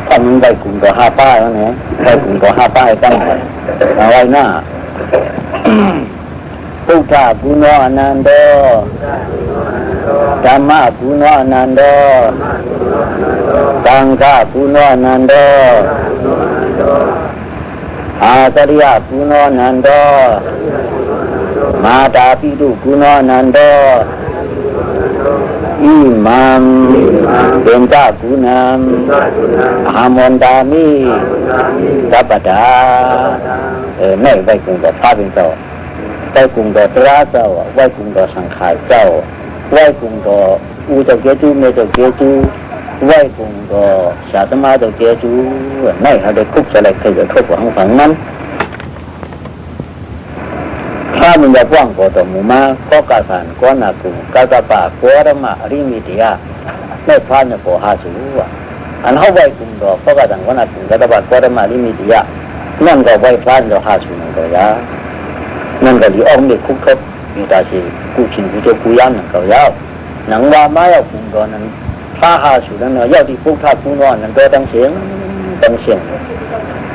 ทำไปกลุ่มต่อ5 ป้ายแล้วเนี่ยไปกลุ่มต่อ5 ป้ายตั้งเอาไว้หน้าพุทธะกุณอนันโดธัมมะกุณอนันโดสังฆะกุณอนันโดอาตริยะกุณอนันโดมาตาปิตุกุณอนันโดอิมังเป็นตากุณังอามันตามิสัพพดาไม่ไว้กลุ่มต่อพระเป็นเจ้าไว้กลุ่มต่อตราเจ้าไว้กลุ่มต่อสังขารเจ้าไว้กลุ่มต่ออุตเกจุเมตเกจุไว้กลุ่มต่อชาตมาตเกจุไม่เขาได้คุกอะไรเคยจะทุกข์ของฝั่งนั้นถ้ามันจะว่างก็ต้องมุมาก็กาสันก็นักกุกาตาปะก็ธรรมะริมิติยาไม่พลาดเนี่ยก็หาสู้อันเขาไว้กลุ่มต่อก็กาสันก็นักกุกาตาปะก็ธรรมะริมิติยานั่นก็ไว้พลาดจะหาสู้นั่นก็ยานั่นก็ที่อ้อมเด็กคุกทบมีตาชีกูชินกูโจกูยันนั่นก็ยาวหนังว่าไม้เอากลุ่มต่อนั้นถ้าหาสู้นั่นเนาะยาวที่พุทธะกุณอนั่นก็ตั้งเสียง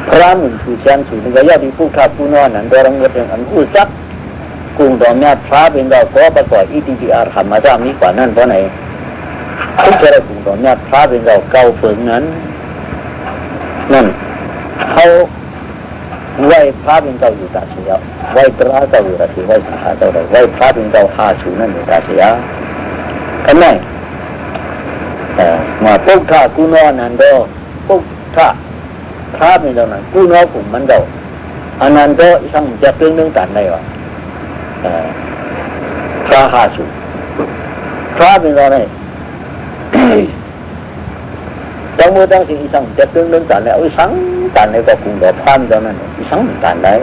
พระมุนชูเชียนสู้นั่นก็ยาวที่พุทธะกุณอนั่นก็รังเกิดอันอุซักกลุ่มต่อเนี่ยพระเป็นเราก็ประกอบอิติปิอาธรรมะจะมีกว่านั้นเพราะไหนทุกเรื่องกลุ่มต่อเนี่ยพระเป็นเราเก่าฝืนนั้นนั่นเขาไหวพระเป็นเราอยู่ตาเสียไหวพระเราอยู่ตาเสียไหวสังฆาเราไหวพระเป็นเราหาชูนั่นอยู่ตาเสียทำไมมาพุทธะกุณอนันโดพุทธะพระเป็นเรานั้นกุณอกลุ่มมันเราอนันโดช่างจะเรื่องต่างได้วะพระหาสุพระเป็นอะไรtrong mưa đang thì sang chất tương đơn giản là ôi sáng tàn này có cùng đó phan cho nên sáng tàn đấy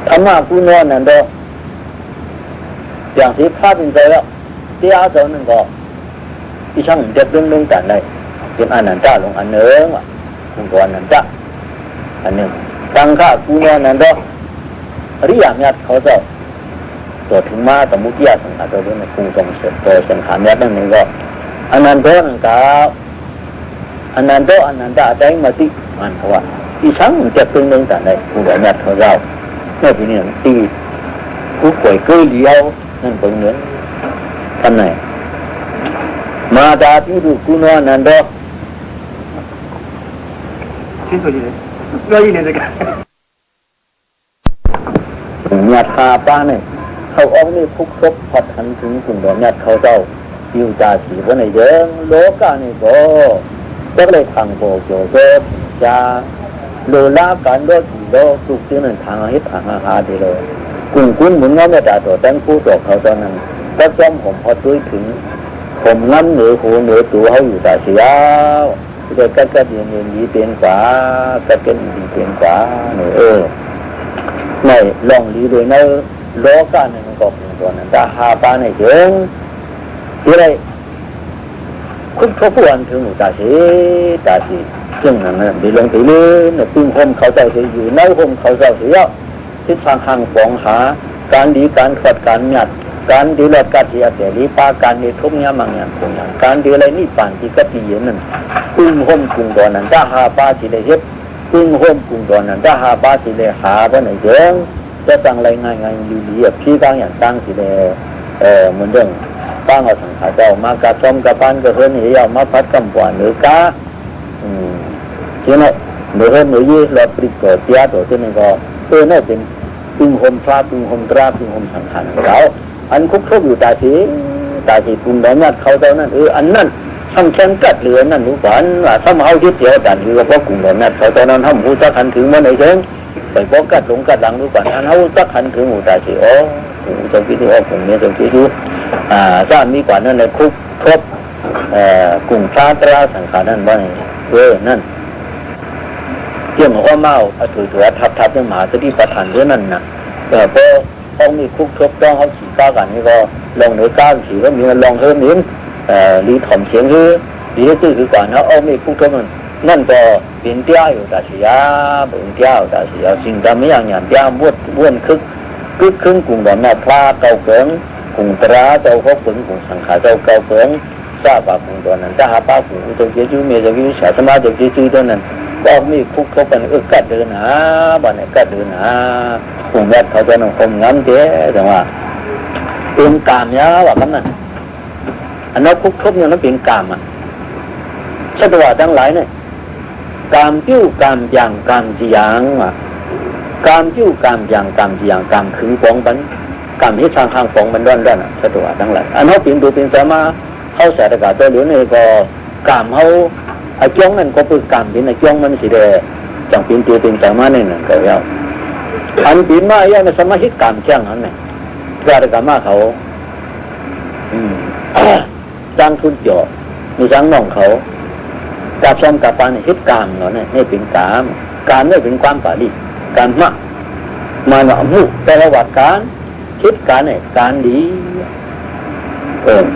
thầm mà cũng nói là đó chẳng thấy pha bên dưới đó cái áo cho nên có cái sáng chất tương đơn giản này tìm ăn ăn trả luôn ăn nữa mà cũng có ăn trả ăn nữa sang khá cũng nói là đó riêng nhặt khó sợตัวถึงมาสมุติยาสังขารตัวนี้มันคงต้องเสร็จตัวสังขารนี้นั่นเองก็อนันโตนั่นก็อนันโตอนันตะใจมาติมันเขาว่าที่ชั้งจะเป็นเรื่องแต่ใดผู้ใดนัดของเราเมื่อที่นี่ตีผู้ป่วยเกยเดียวนั่นเป็นเนื้อทำไงมาดาพิรุกุณอนันโตที่สุดเลยเรายินดีกันญาติหาป้าเนี่ยเขาเอานี่คุกซบพัดหันถึงกลุ่มดอกญาติเขาเจ้าอยู่จ่าสีว่าในเยอะโลกานี่ก็เลยทางโบกโยเซฟจะโลลาการโลกีโลสุกที่นั่นทางฮิตทางอาหารดีเลยกลุ่มกุ้นหมุนง้อไม่ได้ตัวแต่งผู้ตกเขาตอนนั้นก็จอมผมพอด้วยถึงผมงั้นเหนือหูเหนือตัวเขาอยู่จ่าสีแล้วเด็กก็เรียนดีเป็นกว่าก็เป็นดีเป็นกว่าเนี่ยในลองดีเลยนะโลกาเนี่ยมันก็เป็นตัวนั้นถ้าหาปาในเชิงที่ไรคุณเขาพูดถึงตาสีซึ่งนั่นนะดีลงตีนี้เนี่ยพึ่งห่มเขาเจ้าเสียอยู่ในห่มเขาเจ้าเสียทิศทางห่างฟองหาการดีการขัดการหยัดการดีและการเสียแต่ลีปาการดีทุกอย่างบางอย่างคงอย่างการดีอะไรนี่ป่านที่ก็ตีนั่นพึ่งห่มกลุ่มตัวนั้นถ้าหาปาสิได้เฮ็ดพึ่งห่มกลุ่มตัวนั้นถ้าหาปาสิได้หาเพราะในเชิงจะตั้งอะไรง่ายๆดีๆพี่ตั้งอย่างตั้งสิได้เหมือนเรื่องตั้งเอาสังขารเจ้ามากระชมกระปันกระเฮินเหี่ยวมาพัดกำปวนหรือกาที่นั่นหรือเฮินหรือยี่เราปริกเกิดเสียตัวที่นี่ก็นั่นเป็นตึงหมพระตึงหมตราตึงหมสังขารเราอันคุกทบอยู่ตาสีปุ่มดอกญาติเขาเจ้านั่นอันนั้นทำแข่งกัดเหลือนั่นรู้ก่อนว่าทำเอาที่เสียแต่คือเพราะกลุ่มดอกญาติเขาเจ้านั้นทำหูจักขันถึงวันไหนเชิงไปพบกัดหลงกัดหลังรู้ก่อนอันเขาจักขันถึงหูตาสีจงคิดดูว่าผมเนี่ยจงคิดดูถ้ามีกว่านั้นเลยคุกทบกลุ่มพระตราสังขารนั่นว่านั่นเกี่ยวกับว่าเมาถือทับเรื่องมหาสติปัฏฐานด้วยนั่นนะเพราะต้องมีคุกทบต้องเขาขี่ก้ากันนี่ก็ลองเหนือก้าขี่ก็มีลองเฮิร์นิ้นรีถ่อมเสียงคือรีตื้อคือก่อนเขาเอามีคุกทบนั่นก็เป็นเตี้ยอยู่แต่เสียเป็นเตี้ยอยู่แต่เสียสิ่งทำไม่อย่างเตี้ยบ้วนคึกครึ่งกลุ่มดอกนาพระเก่าเกิงกลุ่มตราเจ้าเขาผลกลุ่มสังขารเจ้าเก่าเกิง ทราบว่าคงตัวนั้นถ้าหาป้าผู้จะเกี่ยวเมียจะเกี่ยวสาสมาจะเกี่ยวตัวนั้นก็มีคุกทบกันกัดเดินหาบ้านไหนกัดเดินหาคงยัดเขาจะนำคมงั้นเด้แต่ว่าเป็นกามเนี่ยว่าคำนั้นอันนั้นคุกทบเนี่ยมันเป็นกามอ่ะชัตวาทั้งหลายเนี่ยกามจิ้วกามอย่างกามจีอย่างว่ะกามจิ้วกามอย่างกามจีอย่างกามขึงฟองบันกามที่ทางข้างฟองมันด้านอ่ะชัตวาทั้งหลายอันนั้นเป็นดูเป็นสามาเข้าใส่ตะกาตัวเหลือนี่ก็กามเขาไอ้จ้องนั่นก็เป็นกามเป็นไอ้จ้องมันสิเดจังเป็นตัวเป็นสามาเนี่ยนะก็แล้วอันเป็นมาอย่างสมาชิกกามแจ้งนั้นเนี่ยกาตะกามาเขาจ้างทุนจ่อมีจ้างน้องเขากับซ้ำกับปานฮิตกามเนาะเนี่ยนี่เป็นกามเนี่ยเป็นความป่าดีการมากมาหนอมุแต่ละวัดการคิดการเนี่ยการดี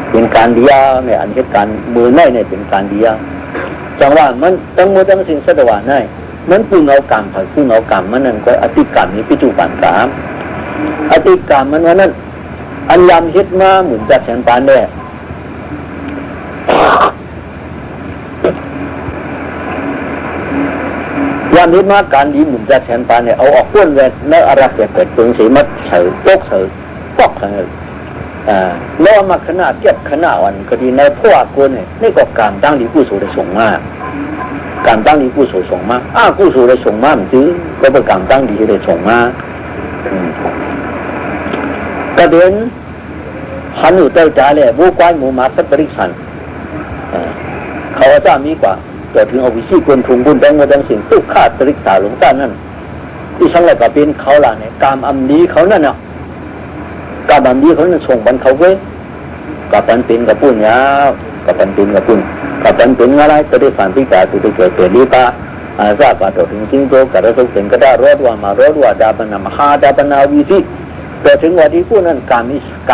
เป็นการดีเนี่ยอันคิดการมือในเนี่ยเป็นการดีจังว่ามันทั้งหมดทั้งสิ่งสัตว์ว่าในมันพึ่งเอากรรมผ่านพึ่งเอากรรมมันนั่นก็อธิกรรมนี้พิจูปันกามอธิกรรมมันว่านั่นอันยำคิดมาเหมือนจัดแสนปานเนี่ยยามนี้มาการดีหมุนจะแทนปานเนี่ยเอาออกพ้นเวทในอารักเกิดตรงสีมัดเฉยโต๊ะเฉยปอกเฉยแล้วมาขนาดเทียบขนาดวันก็ดีในพวกคนเนี่ยนี่ก็การตั้งดีกู้สู่ได้ส่งมาการตั้งดีกู้สู่ส่งมากู้สู่ได้ส่งมาจื้อก็เป็นการตั้งดีที่ได้ส่งมาประเด็นหันอยู่เต้าจ่าเลยบุกไว้หมูหมาสัตว์บริษัทเขาจะมีกว่าแต่ถึงเอาวิธีคนถุงบุญแดงมาดังสิ่งตุกขาดตริกษาหลวงตานั่นที่ช่างอะไรกับเป็นเขาล่ะเนี่ยกามอัมดีเขานั่นเนาะกามอัมดีเขานั่นส่งบันเขาเว้ยกับปันเป็นกับปุ่นยาวกับปันเป็นกับปุ่นกับปันเป็นอะไรก็ได้ฝันพิการสุดเกิดเกิดลีปะทราบว่าตัวถึงจริงโตกับเราเป็นก็ได้รอดว่ามารอดว่าดาบนามหาดาบนาวิธีแต่ถึงวันที่ผู้นั้นก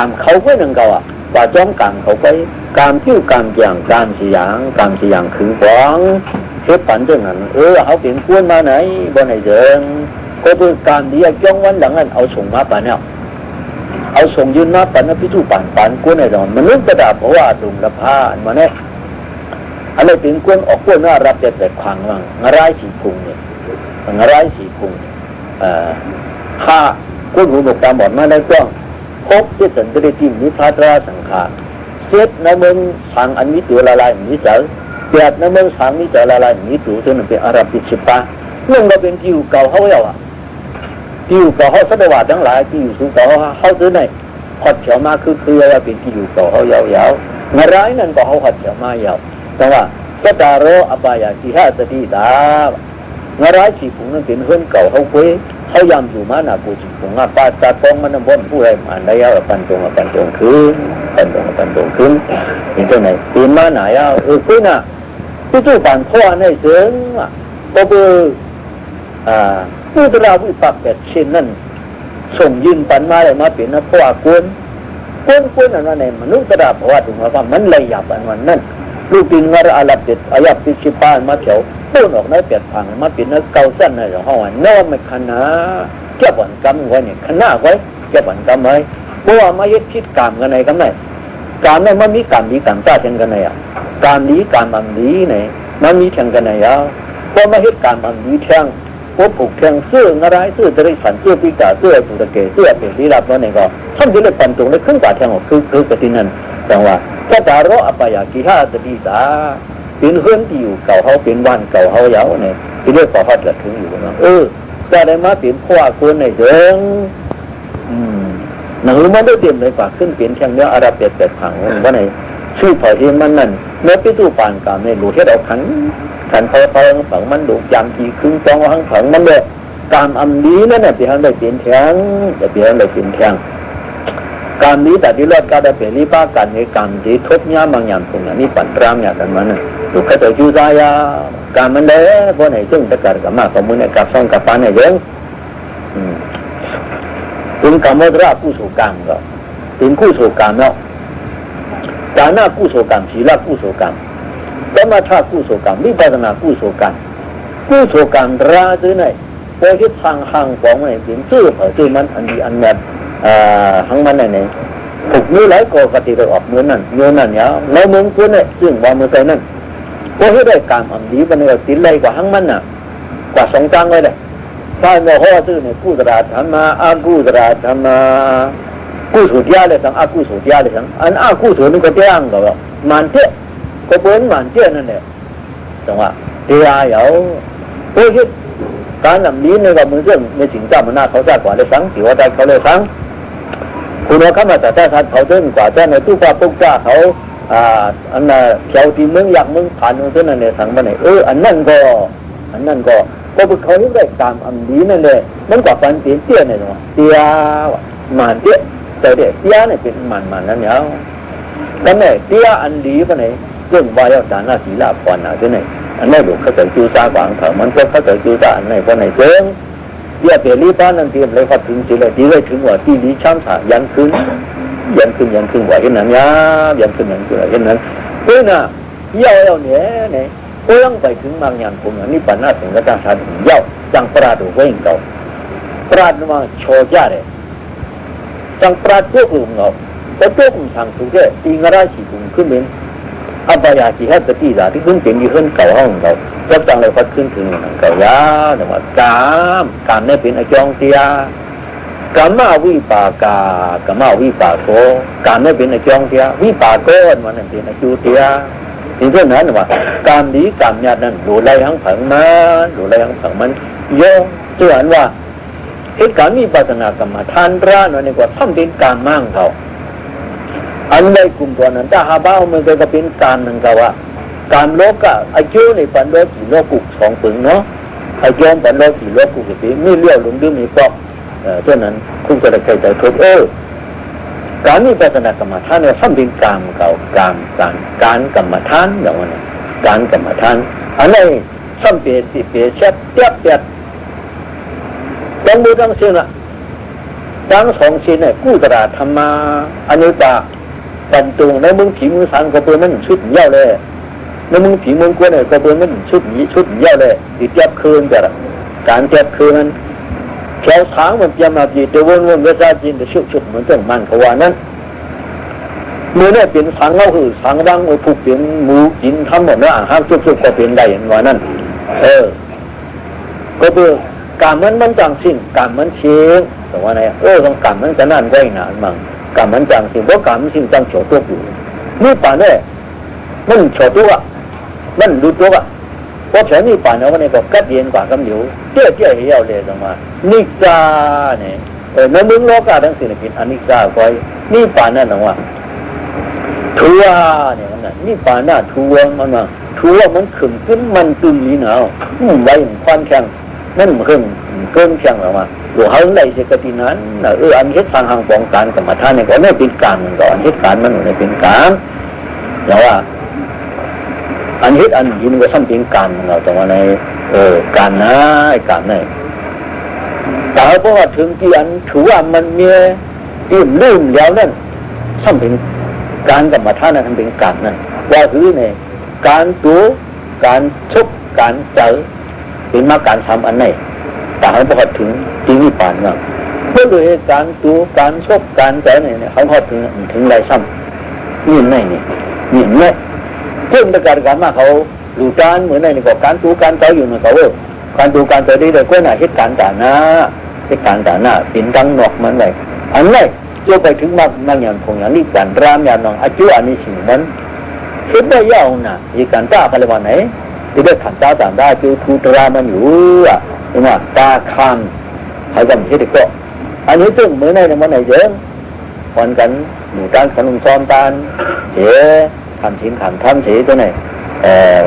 ามเขาเว้ยนั่งเขาอ่ะว่าจ้องกามเขาไปกามจิ้วกามเกี่ยงกามสีอย่างคือฟองเทปปันเรื่องนั้นเขาเปลี่ยนกวนมาไหนบ่ไหนเดินก็เป็นการดีจ้องวันหลังนั้นเอาส่งมาปันเนี่ยเอาส่งยืนมาปันนะพิจูปันกวนไหนดอนมันนึกกระดาษเพราะว่าดุมละผ้ามาเนี่ยอะไรเป็นกวนออกกวนว่ารับแต่ขวางว่างร้ายสีพุงเนี่ยร้ายสีพุงข้ากวนหูหนกตาบอดมาได้กว้างพบที่สันติทิมนิพาตราสังขารเสียดน้ำมันสังอันนี้ตัวละลายนี้เจอเปียดน้ำมันสังนี้จะละลายนี้ตัวจนเป็นอาราบิชิปะเรื่องก็เป็นที่อยู่เก่าเขาเอาที่อยู่เก่าเขาสัตว์ว่าทั้งหลายที่อยู่สูงเก่าเขาซื้อในหดเฉียวมาคือว่าเป็นที่อยู่เก่าเขายาวๆเงร้ายนั่นก็เขาหดเฉียวมายาวแต่ว่าก็ตาโรอปายาที่ห้าสติดาเงร้ายสีผงนั่นเป็นเฮือนเก่าเขาเฟ้ยเขายำอยู่มาหน้าปูจิผงป้าตาตองมันน้ำบนผู้ใดมันได้เอาปันตรงคืนปันตรงคืนเห็นตรงไหนปีนมาไหนคุยน่ะผู้จู่ปั่นข้อในเสียงก็คือผู้ตราวิปักแบบเช่นนั่นส่งยืนปันมาเลยมาเป็นนะเพราะว่ากวนอันนั้นเนี่ยมนุษย์ตราเพราะว่าถึงว่ามันเลยหยับอันวันนั้นลูกดินงารอาลับเด็ดอายับปิชิปานมาเขียวต้นออกในเปียกพังมาเป็นนักเกาสั้นในห้องนอนไม่ขนาเก็บวันกำไว้เนี่ยขนาไว้เก็บวันกำไว้เพราะว่ามายึดคิดกรรมกันในกำไหนกรรมในมันมีกรรมดีกรรมตาเช่นกันในกรรมดีกรรมอันดีเนี่ยมันมีเช่นกันในเพราะมายึดกรรมอันดีเช่นพวกผูกเช่นเสื้ออะไรเสื้อจะได้ฝันเสื้อปีกาเสื้อสุตะเกเสื้อเป็นลี้ลับแล้วเนี่ยก็ท่านจะได้ปันตรงได้ขึ้นกว่าแทงออกคือกตินันแต่ว่าถ้าตาโรอปายากิฮาสติตาเป็นเฮือนที่อยู่เก่าเขาเป็นวันเก่าเขาเยาว์เนี่ยที่เรียกว่าเขาจะถึงอยู่นะจะได้มาเป็นพ่อคนในเดิงหนังมันได้เตรียมเลยกว่าขึ้นเปลี่ยนแข่งเนื้ออาราเปียดผังว่าในชื่อเผยที่มันนั่นเมื่อพิจูปานกามในหลุดให้เราขันเผยผังมันดุยามทีครึ่งจองหังผังมันเลยกามอันนี้นั่นน่ะเปลี่ยนได้เปลี่ยนแข่งแต่เปลี่ยนได้เปลี่ยนแข่งการนี้แต่ที่เลิศการได้เปลี่ยนรีบ้าการในการที่ทบย้ำบางอย่างตรงนี้ปั่นตรามอย่างกันมันถูกแค่ตัวจูใจการมันเลยเพราะไหนซึ่งจะเกิดกับมาสมมุติในกับซ่องกับปานเนี่ยเยอะถึงกรรมรากู้โศกรรมก็ถึงกู้โศกรรมแล้วการหน้ากู้โศกรรมศีลกู้โศกรรมแล้วมาท่ากู้โศกรรมวิปัสสนากู้โศกรรมราซื้อไหนพอที่ทางของมันเป็นชื่อเผยชื่อมันอันดีอันแบบทั้งมันไหน ถูกมือไหลโกกติไปออกมือนั่นเงินนั่นเนี่ยแล้วมึงพูดเนี่ยซึ่งว่ามือใจนั่นก็ให้ได้การอันดีมันเนี่ยติดเลยกว่าทั้งมันน่ะกว่าสองจังเลยเลยถ้าโมโหซื่อเนี่ยกู้ตราธรรมาอากู้ตราธรรมากู้สุดยาเลยทั้งอากู้สุดยาเลยทั้งอันอากู้สุดนี่ก็เจ้างก็ว่ามันเจ้ก็เป็นมันเจ้นั่นแหละจังว่าเดีย有โอ้ยการนำนี้เนี่ยก็มือเรื่องในสิ่งเจ้ามันน่าเขาได้กว่าเลยทั้งถือว่าได้เขาเลยทั้งคุณว่าเขามาแต่ท่านเขาเดินกว่าแต่ในตู้ฟ้าปุ๊กจ้าเขาอันน่ะเขียวที่มึงอยากมึงผ่านมึงเท่านั้นเนี่ยสั่งมาไหนอันนั่นก็คือเขาได้ตามอันนี้นั่นเลยมันกว่าฟันเตี้ยเตี้ยเนี่ยเนาะเตี้ยมันเตี้ยแต่เด็กเตี้ยเนี่ยเป็นมันนั่นเนี่ยแล้วเนี่ยเตี้ยอันดีปะไหนเรื่องวายเอาสารศีลาปอนหนาที่ไหนอันนี้ดูเขาจะจูซาขวางเถอะมันก็เขาจะจูซาอันไหนปะไหนเจ้งเตี้ยเปรีป้านั่นเตี้ยเลยเขาถึงสิเลยดีเลยถึงว่าที่ดีช้ำสายันขึ้นว่าเห็นนั้นยายันขึ้นอย่างเห็นนั้นเพราะน่ะเย้าเนี่ยก็ยังไปถึงบางอย่างผมนี่ปัญหาถึงกระทั่งชาติเย้าจังปราดไว้เก่าปราดมาโชว์จ้าเลยจังปราดตัวกลุ่มเราแต่ตัวกลุ่มทางสุดเนี่ยตีงราชีกลุ่มขึ้นเป็นอัปยาชีให้สติสาที่ขึ้นเป็นยี่ขึ้นเก่าห้องเราจับจังเลยพัดขึ้นถึงเก่ายาแต่ว่ากามเนี่ยเป็นอจองเตียกามมาวิปากากามาวิปากโกกามเนี่ยเป็นอจองเตียวิปากโกมันนั่นเป็นอจูเตียถึงเท่านั้นว่าการดีการญาตินั้นหลุดไหลทั้งผังมันโยงเตือนว่าเหตุการณ์มีปัจนากรรมฐานร้านนี่กว่าทำเป็นการมั่งเขาอันใดกลุ่มตัวนั้นถ้าหาบ้ามันก็เป็นการนั่นก็ว่าการโลกะอายุในปันโลกี่โลกุกสองปึงเนาะอายุปันโลกี่โลกุกสิไม่เลี้ยวลงดื้อมีปอกเท่านั้นคุณจะได้ใจทุกการมีปัจนากรรมฐานเนี่ยทำเป็นการเก่าการกรรมฐานอย่างนั้นการกรรมฐานอันนี้ซ้ำเปลี่ยนสิเปลี่ยนเช็ดเตี้ยต้องมือทั้งสิ้นละทั้งสองชิ้นเนี่ยกู้ตราธรรมาอันนี้จะตันตุงในมึงผีมือสังก็เปิดมันชุดเย้าเลยในมึงผีมือกวนเนี่ยก็เปิดมันชุดเย้าเลยติดเจ็บคืนแต่ละการเจ็บคืนนั้นแถวทางมันจะมาจีจะวนก็จะจีนจะชุดเหมือนเรื่องมันเขาว่านั้นมือเนี่ยเป็นสังเงาหือสังดังผูกเป็นหมูกินทั้งหมดนะห้ามชุดก็เป็นได้อย่างว่านั้นก็เพื่อการมันจังสิ้นการมันเชี่ยงแต่ว่าไงต้องการมันจะนั่นไว้นานมั่งการมันจังสิ้นเพราะการมันสิ้นจังโฉดตัวอยู่นี่ป่านเนี่ยมันโฉดตัวมันดูตัวเพราะฉะนั้นนี่ป่านเนี่ยวันนี้ก็กัดเย็นกว่ากำเหนียวเจี๊ยเหี้ยวเลยตรงมานิจาเนี่ยในเมืองโลกาทั้งสิ้นเป็นอนิจจาคอยนี่ป่านนั่นหรอวะทัวเนี่ยมันน่ะนี่ป่านน่ะทัวมันว่าทัวมันขึ้นมันตึงลีหนาวไว้ควันแข็งนั่นมันเกินเชียงแล้วมาหลวงเขาได้เสกตินั้นอันเหตุทางทางป้องกันกรรมฐานเนี่ยก็ไม่เป็นการก่อนเหตุการมันไม่เป็นการแล้วว่าอันเหตุอันยินก็ซ้ำเป็นการเราแต่ว่าในการนะการไหนแต่เพราะว่าถึงที่อันถือว่ามันมีลืมแล้วนั่นซ้ำเป็นการกรรมฐานนั้นเป็นการนั่นว่าคือในการตัวการชุบการเจอเป็นมาการทำอันไหนแต่เขาพอถึงจริงที่ป่านว่าเพื่อโดยการดูการชกการแต่เนี่ยเขาพอถึงไรซ้ำนี่ไม่เพื่อนประกาศการมาเขาดูการเหมือนในนี่ก็การดูการแต่อยู่เหมือนเขาการดูการแต่ได้เลยก็น่าเหตุการณ์ต่างหน้าเป็นดังหนอกมันเลยอันไหนโยไปถึงมากอย่างคงอย่างนี้การรามอย่างน้องอาจุอันนี้สิ่งนั้นคิดได้ยาวนะเหตุการณ์จ้าอะไรวันไหนที่ได้ขันตาต่างได้คือทูตรามันอยู่ใช่ไหมตาคำให้กันที่เด็กก็อันนี้ตึ้งเหมือนในวันไหนเยอะวันกันหมู่การขนมซ้อมตาลเสียทำชิ้นขันทำเสียตัวไหน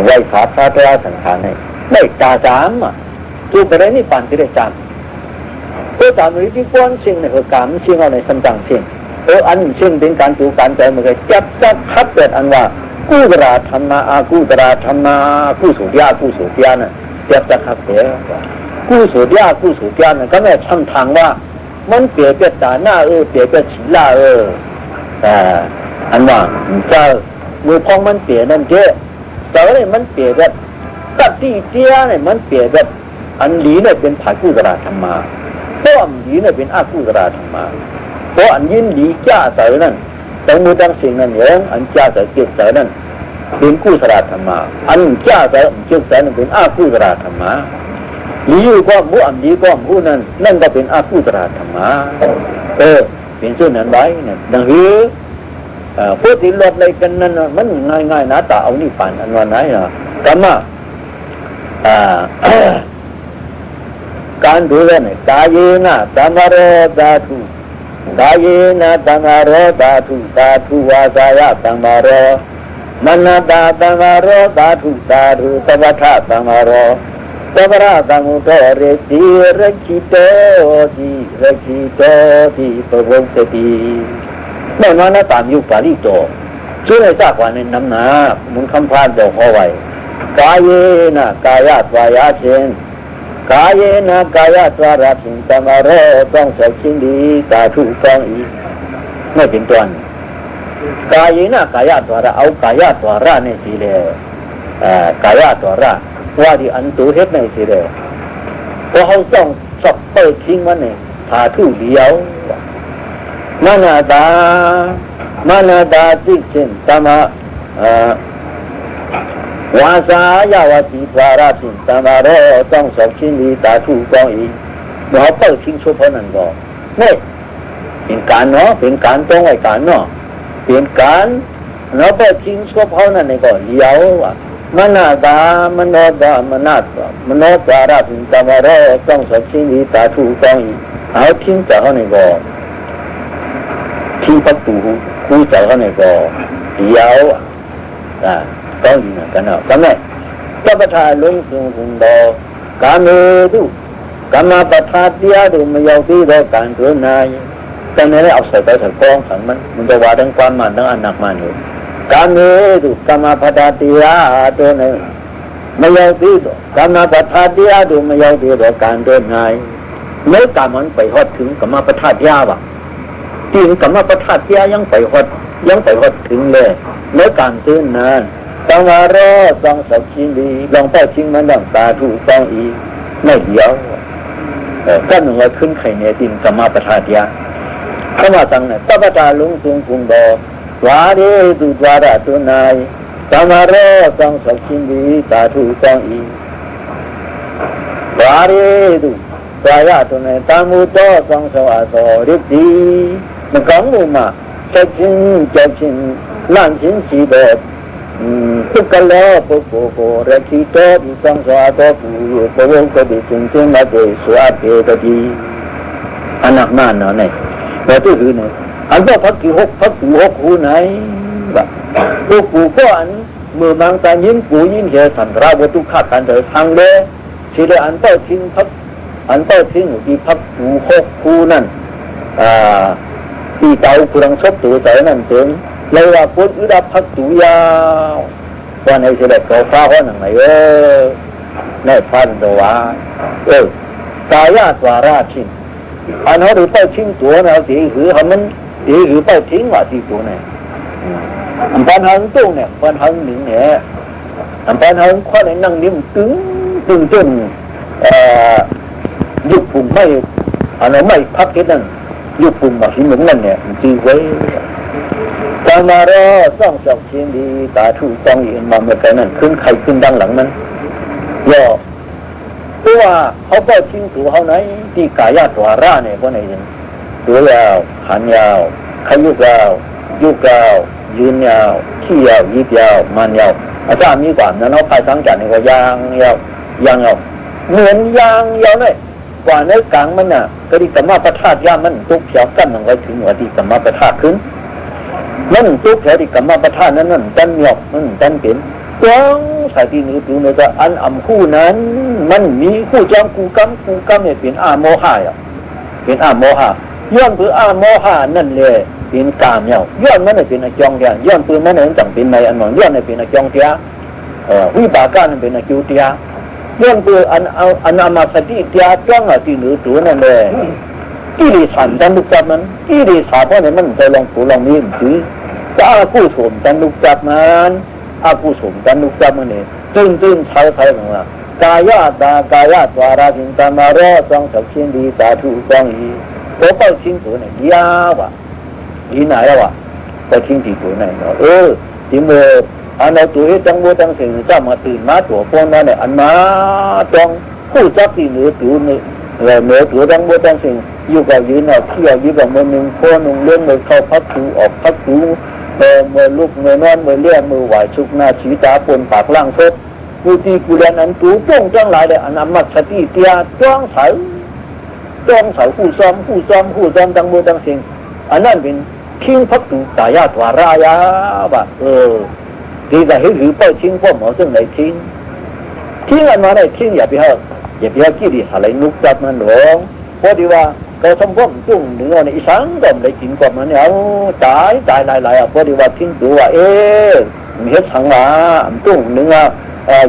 ไหวขาพระตราสังขารให้ได้ตาจามจูไปได้นี่ปั่นที่ได้จามเพื่อตามวิธีก้อนเชียงในหัวกามเชียงเอาในสัมจังเชียงอันเชียงเป็นการจูการใจมันก็จับคัดเกิดอันว่ากู้ตราธรรมาอากู้ตราธรรมากู้สุญญาน่ะเจ็บจะขับเสียกู้สุญญาน่ะก็แม่ช่างทางว่ามันเปลี่ยนเป็นตาหน้าเปลี่ยนเป็นฉีล่าอันว่าจะมือพองมันเปลี่ยนนั่นเจ๊แต่ว่าเนี่ยมันเปลี่ยนแบบตัดที่เจี๊ยเนี่ยมันเปลี่ยนแบบอันดีเนี่ยเป็นผายกู้ตราธรรมาเพราะอันดีเนี่ยเป็นอากู้ตราธรรมาเพราะอันยินดีจ้าแต่นั่น ทั้งหมดทั้งสิ่งนั้นเองอันจ้าจะเกี่ยวกับนั้นเป็นกุศลธรรมะอันจ้าจะเกี่ยวกับนั้นเป็นอกุศลธรรมะมีอยู่ก็ผู้อันดีก็ผู้นั้นนั่นก็เป็นอกุศลธรรมะเป็นส่วนนั้นไว้เนี่ยดังนี้พูดถึงลบในกันนั้นมันง่ายๆนะแต่เอานี่ผ่านอันวันไหนนะกรรมะการดูแลเนี่ยกายนะตัมารดาทุกายนะตัมารดาทุตาทุวาสายะตัมารมนาตาตัมารดาทุตาทุตวัฏฐตัมารตวราตัมุตเรติรคิโตติปวงสติแน่นอนนะตามยุคปาริโตช่วยให้ทราบว่าในน้ำหนามุนคำพานเจ้าขอไว้กายนะกายะวายะเชนกายนะกายะวาระสิงตมารต้องสักชิ้นดีตาทุกองอีกไม่เป็นตัวกายนะกายะวาระเอากายะวาระในสิเลยกายะวาระว่าที่อันตูเฮ็ดในสิเลยเพราะเขาต้องสับเปิดทิ้งมันเนี่ยตาทุเดียวมนาตาจิตเช่นตมวาสายาวติวาระสิงตมารต้องสักชิ้นดีตาทุกองอีกเมื่อเขาเปิดทิ้งชั่วพนั้นก็ไม่เป็นการเนาะเป็นการต้องไว้การเนาะเป็นการเราเปิดทิ้งชั่วพนั้นนี่ก็เดียวมนาตามโนวาระสิงตมารต้องสักชิ้นดีตาทุกองอีกเอาทิ้งจากเขานี่ก็ที่ประตูคู่เจ้าเขาเนี่ยก็เดียวก็อยู่นะกันเนาะก็ไม่ก็ประทานลงสู่หุ่นดอกาเมตุกามาประทานเดียดูไม่ยาวที่ดอกการเกินนายแต่ในนี้เอาใส่ไปใส่กองขังมันจะว่าทั้งความมันทั้งอันหนักมันอยู่กาเมตุกามาประทานเดียตัวไหนไม่ยาวที่ดอกกามาประทานเดียดูไม่ยาวที่ดอกการเกินนายเมื่อกามันไปฮอดถึงกามาประทานยาวะที่กามาประทานยายังไปฮอดถึงเลยเมื่อการเตือนนานต้องมารอต้องสักชิ้นดีลองไปชิ้นมันดังตาถูกต้องอีกไม่เดียวก็หนึ่งเราขึ้นไข่เนตินกามาประทานยาเข้ามาตั้งเนี่ยตบตาลุงตุงกุงดอวาเรตุวาระตัวนายต้องมารอต้องสักชิ้นดีตาถูกต้องอีกวาเรตุวาระตัวนายตามุโตต้องสวัสดิ์ฤทธิ์มันก็มุ่งมาเจ้าชินล้านชินสีเด็ดทุกข์แล้วปุโกรักที่โตที่ต้องสวัสดิ์ผู้อยู่พระองค์ก็ได้จริงๆมาโดยสวัสดิ์ก็ดีอันหนักหนาเนาะเนี่ยแต่ที่อื่นเนี่ยอันว่าพักกี่หกหูไหนแบบผู้ก็อันเมื่อบางตายิ้มปูยิ้มเหี่ยสันราวัตถุขาดการเดินทางเลยทีเดียวอันเต้าทิ้งที่พักหูหกหูนั่นที่เจ้าคุรังชบตัวใจนั่นถึงเลยว่าพุทธอุดาพักตัวยาวว่าในเสด็จเขาฟ้าเขาหนังไหนในฟันตัวว่ากายะวาระทิ้งอันเขาดูไปทิ้งตัวนะที่หือเขามันที่หือไปทิ้งว่าที่ตัวเนี่ยอันพันหันตู้เนี่ยพันหันหนึ่งเนี่ยอันพันหันข้อไหนนั่งนิ่มตึงจนยุบปุ่มไม่อันนั้นไม่พักที่นั่นยุบปุ่มมาหินเหมือนนั่นเนี่ยจีไว้ตามารอต้องสักชิ้นดีตาถูกต้องอีกมาเมื่อไงนั่นขึ้นไข่ขึ้นดังหลังนั้นย่อเพราะว่าเขาก็ทิ้งตัวเขาไหนที่กายะวาระเนี่ยเพราะไหนเนี่ยตัวยาวหันยาวขยุกยาวยุกยาวยืนยาวขี้ยาวยิบยาวมันยาวอาจารย์มีกว่านั้นเขาพายสังจัดเนี่ยก็ยางยาวเหมือนยางยาวเลยกว่าในกลางมันน่ะก็ดีกรรมประทาตยามันตุกเฉียวกันมันไว้ถึงว่าดีกรรมประทาตขึ้นมันตุกเฉียวดีกรรมประทาตนั้นจันหยอกมันจันเป็นต้องสายที่นี้ดูเนี่ยก็อันอ่ำคู่นั้นมันมีคู่จอมกูกำเนี่ยเป็นอาโมหะเป็นอาโมหะย้อนเพื่ออาโมหะนั่นเลยเป็นกามเนี่ยย้อนมันเนี่ยเป็นอจองเดียย้อนเพื่อมันเนี่ยจังเป็นในอันนั้นย้อนเนี่ยเป็นอจองเดียวิบากการนั่นเป็นอคิวเดียย้อนเพื่ออันอามาสติเดียจ้องที่เหนือตัวนั่นเลยกิเลสจันลุกจับมันกิเลสเพราะเนี่ยมันจะลองผูลองนี้ถือจะอากุศลจันลุกจับมันอากุศลจันลุกจับมันเนี่ยตื่นใช้ของเรากายะวาระจินตามารอต้องสักชิ้นดีตาถูกต้องอีโอเปอร์ชิ้นตัวเนี่ยยาวอ่ะยีไหนแล้วอ่ะ ไปทิ้งที่ตัวไหนเนาะที่มืออันเราตัวให้จังวัวจังสิ่งจ้ามาตื่นมาตัวพวกนั้นเนี่ยอันมาต้องผู้จักที่เหนือตัวเหนือตัวจังวัวจังสิ่งอยู่กับยืนเอาเที่ยวยืนกับมือหนึ่งคนหนึ่งเลี้ยงมือเข้าพักตูออกพักตูมือลุกมือนอนมือเลี้ยมือไหวชุกหน้าชีตาปนปากล่างซดกูตีกูเรียนอันตูจ้องจังหลายเลยอันนั้นมัดสติเตียจ้องเสาผู้ซ้อมจังวัวจังสิ่งอันนั้นเป็นทิ้งพักตูตายาถวารายาบ่ดีแต่ให้ถือไปทิ้งพวกหมอซึ่งไหนทิ้งอันมาได้ทิ้งอย่าไปกี่ดีอะไรนุกจับมันหลงเพราะดีว่าเราสมบูรณ์จุ่งเนื้อในอีสังก็ไม่กินกว่ามันเนี่ยตายหลายเพราะดีว่าทิ้งตัวมีเหตุสังว่าจุ่งเนื้อ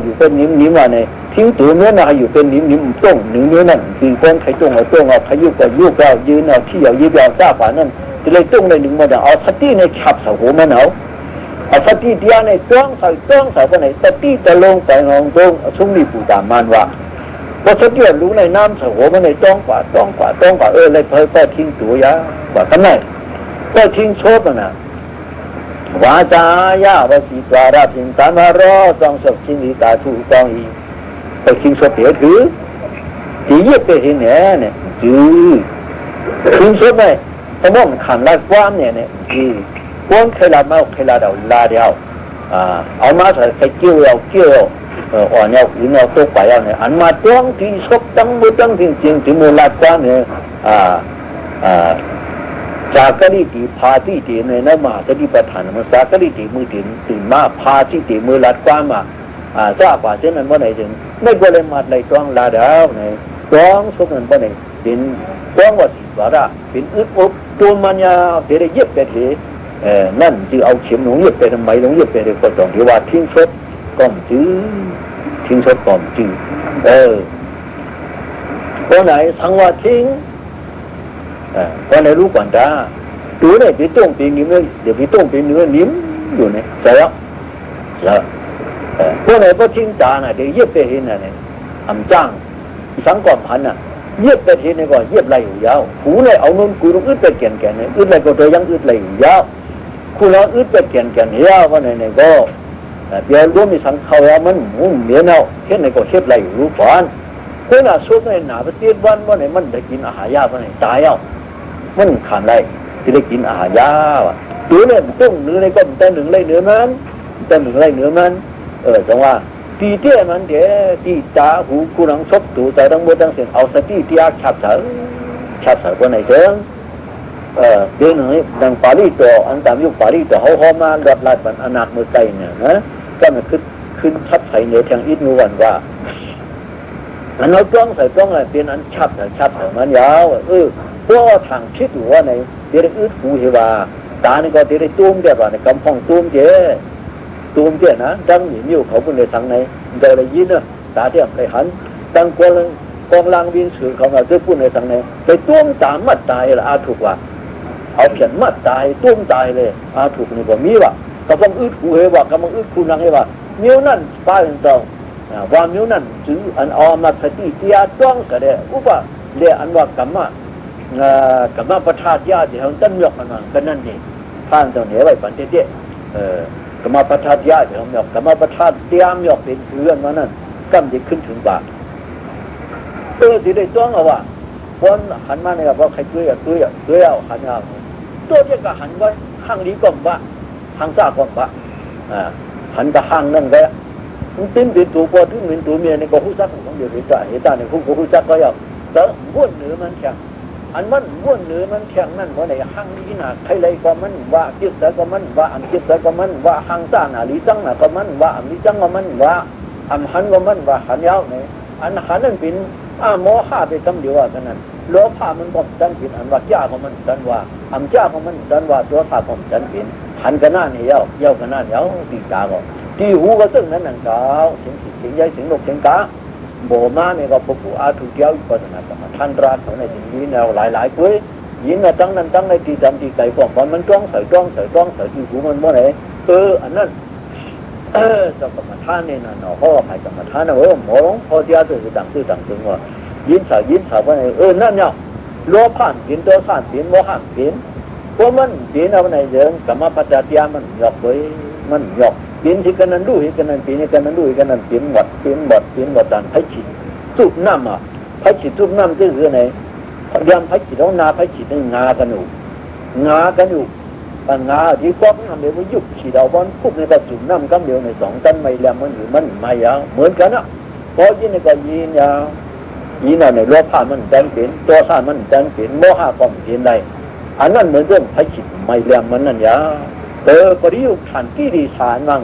อยู่เป็นนิ้มว่าเนี่ยทิ้งตัวเนื้อนะอยู่เป็นนิ้มจุ่งเนื้อนั่นคือคนใครจุ่งเอาจุ่งเอาใครยุบก็ยืนเอาที่เอายืดเอาซาป่านั่นจะเลยจุ่งในหนึ่งมันเอาสติในขับเสาหัวมันเอาสติเดียในจ้องใส่ก็ไหนสติจะลงใส่งงตรงชุ่มมีปูตามันว่าพอสติรู้ในน้ำใส่หัวมันในจ้องกว่าเลยเพิ่มทิ้งตัวยาว่าทำไมก็ทิ้งโชดนะวาจายาวสีตาราพิงตามารอจองศพชินิตาถูกจองอีไปทิ้งโชดเดือดถือที่ยึดไปเห็นเนี่ยจื้อทิ้งโชดไหมเพราะว่ามันขันได้ความเนี่ยจื้อคนเคยลามาเคยลาเดาลาเดียวเอามาใส่ไปเกี่ยวอ่อนเนี่ยอื่นเนี่ยตัวไปเนี่ยอันมาจ้องที่ศพตั้งมือตั้งจริงที่มือลาดกว้างเนี่ยจากกะลิตีพาที่ตีเนี่ยนะมาจะที่ประธานมันจากกะลิตีมือตื่นมาพาที่ตีมือลาดกว้างมาทราบว่าเช่นนั้นว่าไหนถึงไม่ก็เลยมาเลยจ้องลาเดาเนี่ยจ้องศพนั้นว่าไหนเป็นจ้องว่าสิว่าละเป็นอึดอบตัวมันยาเดี๋ยวได้เย็บไปทีนั่นคือเอาเข็มหลงเย็บไปทำไมหลงเย็บไปเลยก็ต้องที่ว่าทิ้งศพก้มจื้อทิ้งศพก้มจื้อคนไหนสังว่าทิ้งคนไหนรู้ก่อนจ้าตัวไหนไปต้มปีนิ้มเลยเดี๋ยวไปต้มปีเนื้อนิ้มอยู่เนี่ยใช่แล้วคนไหนก็ทิ้งจาน่ะเดี๋ยวเย็บไปเห็นน่ะเนี่ยทำจ้างสังก่อนพันน่ะเย็บไปเห็นเนี่ยก็เย็บไรอยู่ยาวหูเลยเอานุ่นกูต้องอึดไปแก่นเนี่ยอึดไรก็ตัวยังอึดไรอยู่ยาวคุณเราอึดไปแก่นเหี้ยว่าเนี่ยก็เดี๋ยวรู้มีสังเขาว่ามันมุ่งเหนียวเอาเช่นไหนก็เช็ดไรรู้ก่อนเพื่อนสุดในหนาประเทศวันว่าไหนมันได้กินอาหารยาว่าไหนตายเอามันขาดไรที่ได้กินอาหารยาว่ะดูเนี่ยต้องเนื้อในก็แต่หนึ่งไรเนื้อมันจังว่าตีเตี้ยมันเดี๋ยวตีจ่าหูกูนังชกตัวใจทั้งหมดทั้งเสียงเอาสติที่อาชับเสว่าไหนเชิงเดี๋ยวนี้ดังปารีตัวอันตามยุคปารีตัวเขามาดัดลาดมันอนาคมือไกลเนี่ยนะก็มันขึ้นชับใส่เนื้อทางอิฐนูวันว่าอันเราจ้องใส่จ้องอะไรเป็นอันชับมันยาวเพราะทางคิดอยู่ว่าในเดี๋ยวอึดหูเหว่าตานี่ก็เดี๋ยวตุ้มเดี๋ยวในกำพองตุ้มเจ้นะดังหยิบอยู่เขาเป็นในทางไหนเดี๋ยวได้ยินเนอะตาเดี๋ยวไปหันดังกองลางวินสื่อของเราจะพูดในทางไหนไปตุ้มตามมัดตายละอาถูกว่าเอาเขียนมัดตายตุ้มตายเลยถูกนี่ก็มีว่ะกำลังอึดหูเหว่ากำลังอึดคูนังเหว่ามิ้วนั่นป้าเป็นเจ้าว่ามิ้วนั่นจื้ออันเอามาสติเตียจ้องก็ได้อุปะเรียอันว่ากรรมประทาญาติของต้นยกมันก็นั่นเองท่านเจ้าเหนือไว้ปันเตี้ยกรรมประทาญาติของยกกรรมประทาเตียมยกเป็นเรื่องว่านั่นกำจะขึ้นถึงบาทที่ได้จ้องเอาว่าคนหันมาเนี่ยว่าใครเกลือเอาหันเอาตัวเจ้าก็หันไว้ข้างนี้ก่อนว่าข้างซ้ายก่อนว่าหันกับข้างนั่นไว้มันติ้มเป็นตัวปอถึงเป็นตัวเมียในก็หุ้ซักของเดี๋ยวเหตุการณ์ในหุ้ซักก็ยังแต่ม้วนเหนือมันแข็งอันมันม้วนเหนือมันแข็งนั่นว่าในข้างนี้น่ะใครเลยก็มันว่าเกี่ยวกับก็มันว่าอันเกี่ยวกับก็มันว่าข้างซ้ายน่ะลิจังน่ะก็มันว่าอันลิจังก็มันว่าอันหันก็มันว่าหันยาวเนี่ยอันหันนั่นเป็นโมฆะไปคำเดียวกันนั้นโลภะมันก็จันผิดอันว่าเจ้าของมันจันว่าอันเจ้าของมันจันว่าตัวข้าของจันผิดหันกันหน้าเนี่ยเย้ากันหน้าเนี่ยตีตาก็ตีหูก็ซึ่งนั้นนั่งเก่าเสียงใหญ่เสียงนกเสียงกาโบมาเนี่ยก็พวกอาถูกเกี่ยวอยู่ปัจจุบันท่านราเขาในที่นี้แนวหลายกุ้ยยินนะตั้งนั้นตั้งในตีจำตีไก่ก่อนมันจ้องใส่ที่หูมันเมื่อไหร่อันนั้นจะกรรมฐานเนี่ยนะเนาะเขาใครกรรมฐานนะหมอหลวงพ่อเจ้าตัวต่างถึงว่ายินสาวว่านั่นเนี่ยโลภะเปลี่ยนตัวข้ามเปลี่ยนโมหะเปลี่ยนโค ราะมันเปลี่ยนเอาในเรื่องกรรมปัจจัยมันหยอกเลยมันหยอกเปลี่ยนที่กันนั้นดูที่กันนั้นเปลี่ยนที่กันนั้นดูที่กันนั้นเปลี่ยนหมดเปลี่ยนหมดเปลี่ยนหมดตามไผ่ฉีดทุบน้ำอ่ะไผ่ฉีดทุบน้ำคือไหนยามไผ่ฉีดแล้วนาไผ่ฉีดนี่งากันอยู่งากันอยู่งาที่ก๊อกทำเดี๋ยวมันยุบฉีดเอาบอลคุบในกระสุนน้ำกำเดียวใน2 ตันไม่แรงมันอยู่มันไม่ยาวเหมือนกันอ่ะพอยินในก็ยินยาวยินเอาในโลภะมันแดงเปลี่ยนตัวข้ามันแดงเปลี่ยนโมหะก็เปลี่ยนได้อันนั้นเหมือนเรื่องไผ่ฉีดไม่แรงมันนั่นยาปริยุขันกี่ดีสารมั่ง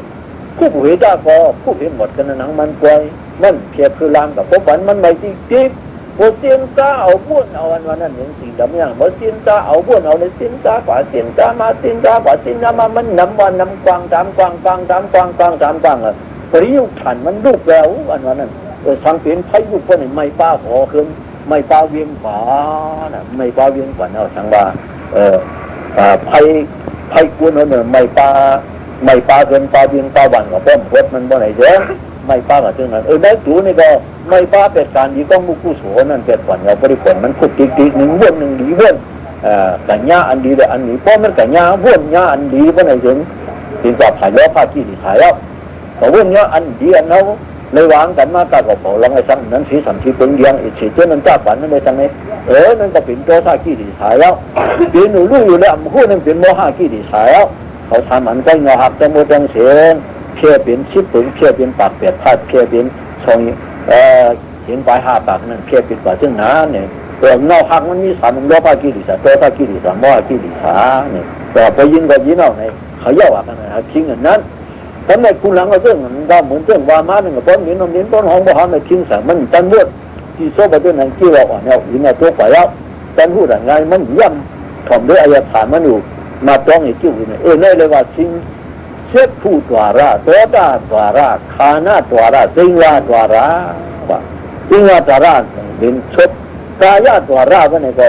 คู่เหตุก็คู่เหตุหมดกันหนังมันป่วยมันเพียบคือลามกับพวกมันไม่จริงพอเสียนตาเอาบ้วนเอาวันนั้นอย่างสิ่งดำอย่างพอเสียนตาเอาบ้วนเอาในเสียนตากว่าเสียนตามาเสียนตากว่าเสียนตามามันนำวันนำกวางตามกวางกวางตามกวางกวางตามกวางอ่ะปริยุขันมันลูกแล้ววันนั้นสังเกตไพ่ยุคคนไม่ป้าขอคืนไม่ป้าเวียงฝาน่ะไม่ป้าเวียงฝาเอาสังว่าไพ่กวนเนี่ยไม่ป้าเกินป้าเวียงป้าวันกับป้อมพดมันบ่ไหนเยอะไม่ป้ากับเรื่องนั้นได้ตัวนี่ก็ไม่ป้าเป็ดการดีก็มุกุโสนั่นเป็ดฝันเราบริผลมันขุดตีหนึ่งวนหนึ่งดีวนกัญญาอันดีเลยอันนี้เพราะมันกัญญาวนญาอันดีบ่ไหนถึงถึงกับขายล้อผ้าที่ขายแล้วแต่วนญาอันดีอันนั้นเลยวางกันมากกับเขาลองไอ้ซ้ำนั้นสีสัมชีเป็นเดียงอีกสีเจ้านั้นจ้าฝันนั่นเลยจังเลยนั่นก็เป็นตัวท่าขี้ดีขายแล้วเป็นหนูรู้อยู่แล้วคู่นั้นเป็นโมหะขี้ดีขายแล้วเขาทำอันก็งอหักจะโมจังเสียนเพี้ยเป็นชิดถึงเพี้ยเป็นปากเปียกพัดเพี้ยเป็นชงเห็นปลาย5 ปากนั่นเพี้ยเป็นกว่าซึ่งหนาเนี่ยตัวเงาหักมันมี3 โลภะขี้ดีสาตัวท่าขี้ดีสาโมหะขี้ดีขาเนี่ยแต่พอยินก็ยินเอาในเขาเย่าว่ากันนะทิ้งอันนั้นทำไมคุณหลังเราเรื่องเราเหมือนเรื่องว่ามาหนึ่งกับต้นมีนมนิ้นต้นหอมบ่หอมในทิ้งสารมันจันเลือดที่โซ่ไปด้วยนั้นที่เราอ่อนเนี่ยยินเอาตัวไปแล้วจันพูดอะไรมันย่ำถ่อมด้วยอายฐานมันอยู่มาต้องไอ้จิ้วเนี่ยนี่เลยว่าทิ้งเช็ดผู้ตัวระตัวตาตัวระขานาตัวระสิงวาตัวระว่าสิงวาตัวระเป็นชดกายตัวระก็เนี่ยก็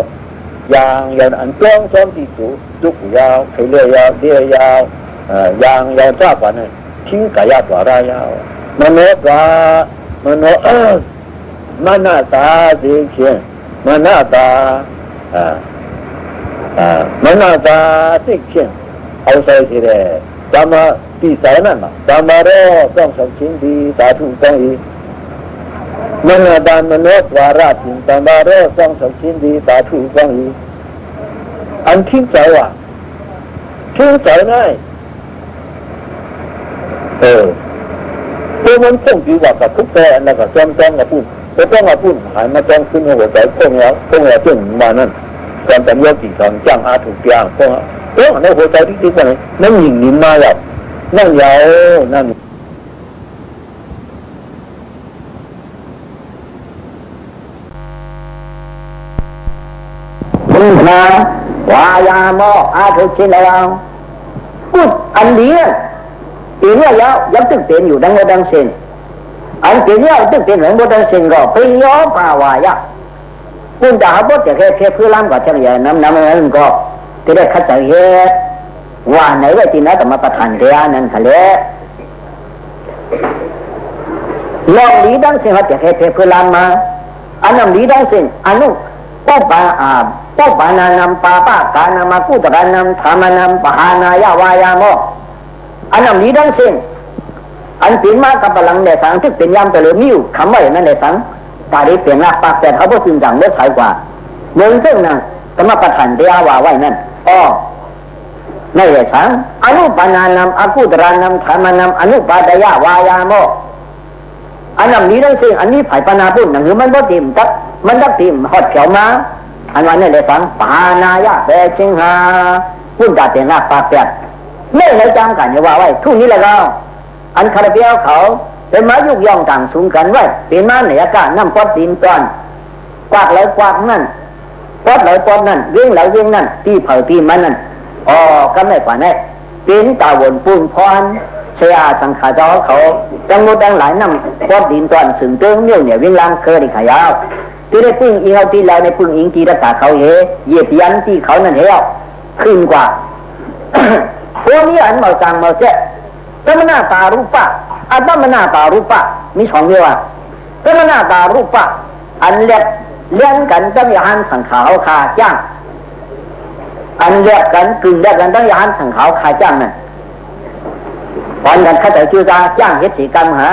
อย่างอันกล้องซ้อมที่จุกยาวไขเลื่อยยาวเดียยาวอย่างยาวจ้ากว่าเนี่ยทิ้งกายตัวระยาวมโนกามโนมนาตาสิเขียนมนาตามนาตาสิเขียนเอาใส่ทีเดียจำมาปีสายนั่นมาจำมาโรต้องสมชินดีสาธุต้องอีมนาตามโนกวาระจินจำมาโรต้องสมชินดีสาธุต้องอีอันทิ้งใจว่ะทิ้งใจง่ายตัวมันคงดีกว่ากับทุกแต่แล้วก็จ้องกับปุ่นตัวต้องกับปุ่นหายมาจ้องขึ้นหัวใจคงแล้วจึงมานั่นตอนแต่ยกกี่ตอนจ้างอาถูกยางคงในหัวใจที่ไปนั่นหญิงนิ่มมาแล้วนั่งยาวนั่นมุขาวายาโมอาถูกชินเราพูดอันนี้ปีนี้ยังตึกเตียนอยู่ดังโมดังเซนอันปีนี้ตึกเตียนเหมือนโมดังเซนก็เป็นย้อป่าวายะคุณจะหาบทจะแค่เพื่อล้ำกับเฉลี่ยน้ำนั้นก็จะได้เข้าใจว่าไหนว่าที่นั่นแต่มาประทานเดียนั้นทะเลลองลีดังเซนเขาจะแค่เพื่อล้ำมาอันนั้นลีดังเซนอันนู้นป้อปานานำปาปากานามากุตระนำธรรมนำปหานายาวายาโมอันนั้นลีดังเซนอันเป็นมากับพลังในสังที่เป็นยามแต่เหลือมิวคำว่าอย่างนั้นในสังตาดีเปลี่ยนหน้าปากแต่เขาบอกจริงจังเลือดใสกว่าเมืองเจ้านั่งก็มาประทานเดียว่าไว้นั่นในในสังอนุปานานำอากุตรานำธรรมนำอนุปาดายาวายาโมอันนั้นลีดังเซนอันนี้ฝ่ายปนาพุ่นหนังหรือมันบ่ติ่มตัดมันดักติ่มหอดเขียวมาอันวันนี้ในสังปานายะเบชิงหาพุ่นตาเปลี่ยนหน้าปากแต่ไม่ในจำกันอย่าว่าไว้ทุกนี้แหละเราอันคาราเบลเขาเป็นมายุกย่องต่างสูงกันไว้เป็นมาเหนืออากาศน้ำปอดตีนก่อนกวาดเลยกวาดนั่นปอดเลยปอดนั่นเวียงเลยเวียงนั่นที่เผาที่มันนั่นก็ไม่กว่านี้เป็นตาวนปูนพรเสียสังขารเจ้าเขาจังหวัดดังหลายน้ำปอดตีนก่อนสึงเติงเนี่ยเวียงลำเคยได้ขายาวที่ได้พึ่งอีเขาที่แล้วในพึ่งอิงที่รักษาเขาเหยียบยันที่เขานั่นเหรอขึ้นกว่าพวกนี้อันมาสั่งมาเจ๊ธรรมนาตารูปะอัตตมนาตารูปะมี2เดียวอ่ะธรรมนาตารูปะอันเลี้ยงกันจะมีหันสังขารขาจ้าง อันเรียกกันกึ่งเรียกกันต้องยานสังขาวขาจ้างนั่นตอนกันข้าแต่จูจาจ้างเฮ็ดสีกรรมหา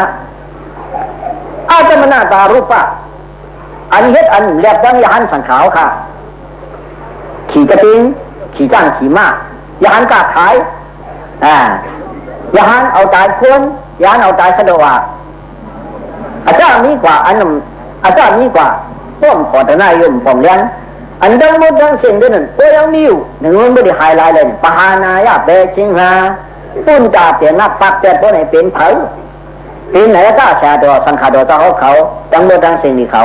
อาจจะมาหน้าตารูปะอันเฮ็ดอันเรียกต้องยานสังขาวค่ะขี่กระติงขี่จ้างขี่ม้ายานกาขายยานเอาตายคนยานเอาตายสะดวกอาจารย์นี้กว่าอันนั้นอาจารย์นี้กว่าป้อมขอแต่นายยมป้อมเลี้ยงอันดังหมดดังเสียงด้วยนั่นก็ยังมีอยู่หนึ่งมันไม่ได้ไฮไลท์เลยปหานายาเปชิงหาต้นจ่าเปลี่ยนนักปักแต่พวกไหนเป็นเผาเป็นไหนก็ชาดอสังขาดอเจ้าเขาดังหมดดังเสียงนี่เขา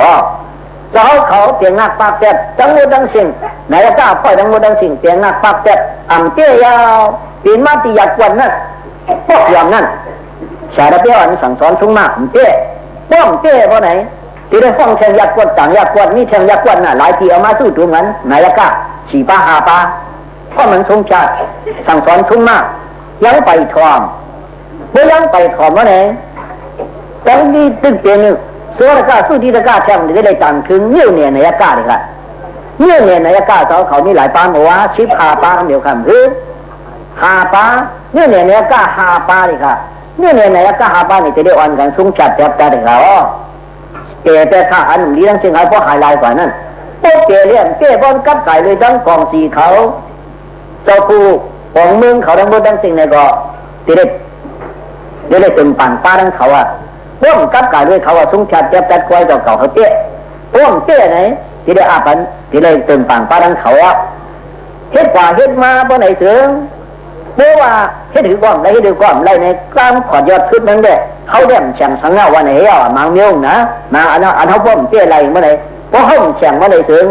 เจ้าเขาเปลี่ยนนักปักแต่ดังหมดดังเสียงไหนก็พ่อยดังหมดดังเสียงเปลี่ยนนักปักแต่อ่ำเตี้ยยาวเป็นมาติยัดวันนั่นพวกอย่างนั้นชาดาเปี้ยอันสั่งสอนทุ่งมากเตี้ยป้อมเตี้ยเพราะไหนที่ได้ฟ้องแทงยักษ์กวดต่างยักษ์กวดนี่แทงยักษ์กวดน่ะหลายทีเอามาสู้ตรงนั้นนายกะฉีป้าหาป้าเพราะมันทรงชาติสั่งสอนทุ่งมากยังไปทอมเมื่อยังไปทอมว่าไหนตอนนี้ตึกเตียนนึงส่วนกะสู้ที่ตะกะแทงได้จังถึงนิ้วเนี่ยนายกะเลยค่ะนิ้วเนี่ยนายกะเขามีหลายป้าบอกว่าชิบหาป้าเดียวกันคือหาป้านิ้วเนี่ยนายกะหาป้าเลยค่ะนิ้วเนี่ยนายกะหาป้านี่จะได้อ่อนกันทรงชาติแบบแต่เลยค่ะแต่ข้าอันหนึ่งนี้ทั้งเชียงรายเพราะหายลายกว่านั้นพวกเกเลี้ยงเก้บอลกับไก่เลยทั้งกองสีเขาเจ้าคู่ของเมืองเขาทั้งหมดทั้งสิ่งในก็ติดได้เต็มปั่นป้าทั้งเขาพวกกับไก่ด้วยเขาสุ่งชัดเจ็บจัดควายเก่าเขาเตี้ยพวกเตี้ยไหนที่ได้อาบันที่ได้เต็มปั่นป้าทั้งเขาเฮ็ดกว่าเฮ็ดมาบ่ไหนถึงเพราะว่าเฮ็ดถือก้อมไรเฮ็ดถือก้อมไรในกล้ามขอดยอดขึ้นนั่นเด้เขาเรียกแข่งสังเงาวันไหนมังเมียงนะมาอันเขาป้อมเตี้ยไรเมื่อไหร่เพราะเขาแข่งเมื่อไหร่ถึง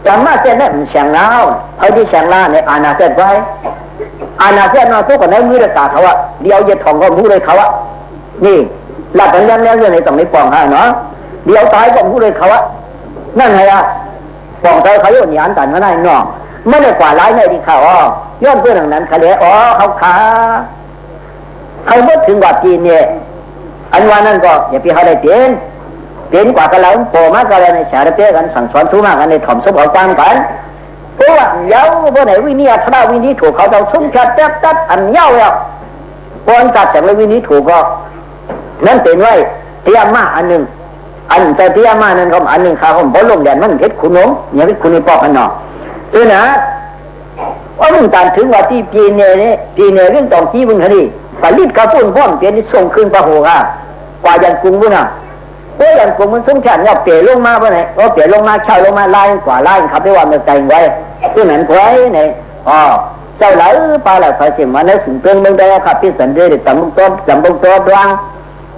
จำมาเส้นนั้นแข่งแล้วเขาที่แข่งล่าในอาณาเส้นไว้อาณาเส้นนอทุกคนในมือตาเขาเดียวเย็ดทองก็มือเลยเขานี่หลักกันยันแล้วเรื่องในตรงนี้ปองฮะเนาะเดียวตายก็มือเลยเขานั่นไงปองใจเขาโยนยานตันมาได้เนาะไม่ได้กว่าร้ายในที่เขาย้อนเพื่อนนั้นเขาเลยเขาขาเขาเมื่อถึงวัดจีนเนี่ยอันว่านั่นก็อย่าพี่เขาได้เปลี่ยนกว่ากันแล้วโผล่มากันเลยในชาติเปี้ยกันสั่งสอนทุกมากกันในถ่อมสมเอาฟังกันเพราะว่าเย้าว่าไหนวินิจฉัยวินิถูกเขาเราสุ่มชัดแจ๊บจัดอันเย้าแล้วคนตัดจากวินิถูกก็นั่นเป็นไว้เทียมมาอันหนึ่งอันแต่เทียมมานั่นก็อันหนึ่งข้าผมบอลลงแดนมันเพชรคุณน้องอย่าเพชรคุณนี่ปอกกันเนาะตัวนะว่ามึงตัดถึงว่าที่ปีเน่เรื่องตองที่มึงคดีผลิตกระปุ้นพร้อมเปลี่ยนส่งคืนพระโหกกว่ายันกรุงบุญเพราะยันกรุงมันสุ่มชัดเนี่ยเปลี่ยนลงมาเมื่อไหร่ก็เปลี่ยนลงมาเช่าลงมาไล่กว่าไล่ขับไปว่ามันใจไว้ที่นั้นไว้เนี่ยเจ้าหลายปลาหลายไฟเสียมาในสิ่งเตือนเมืองใดขับพิสันเดชจำบุกตัวดวง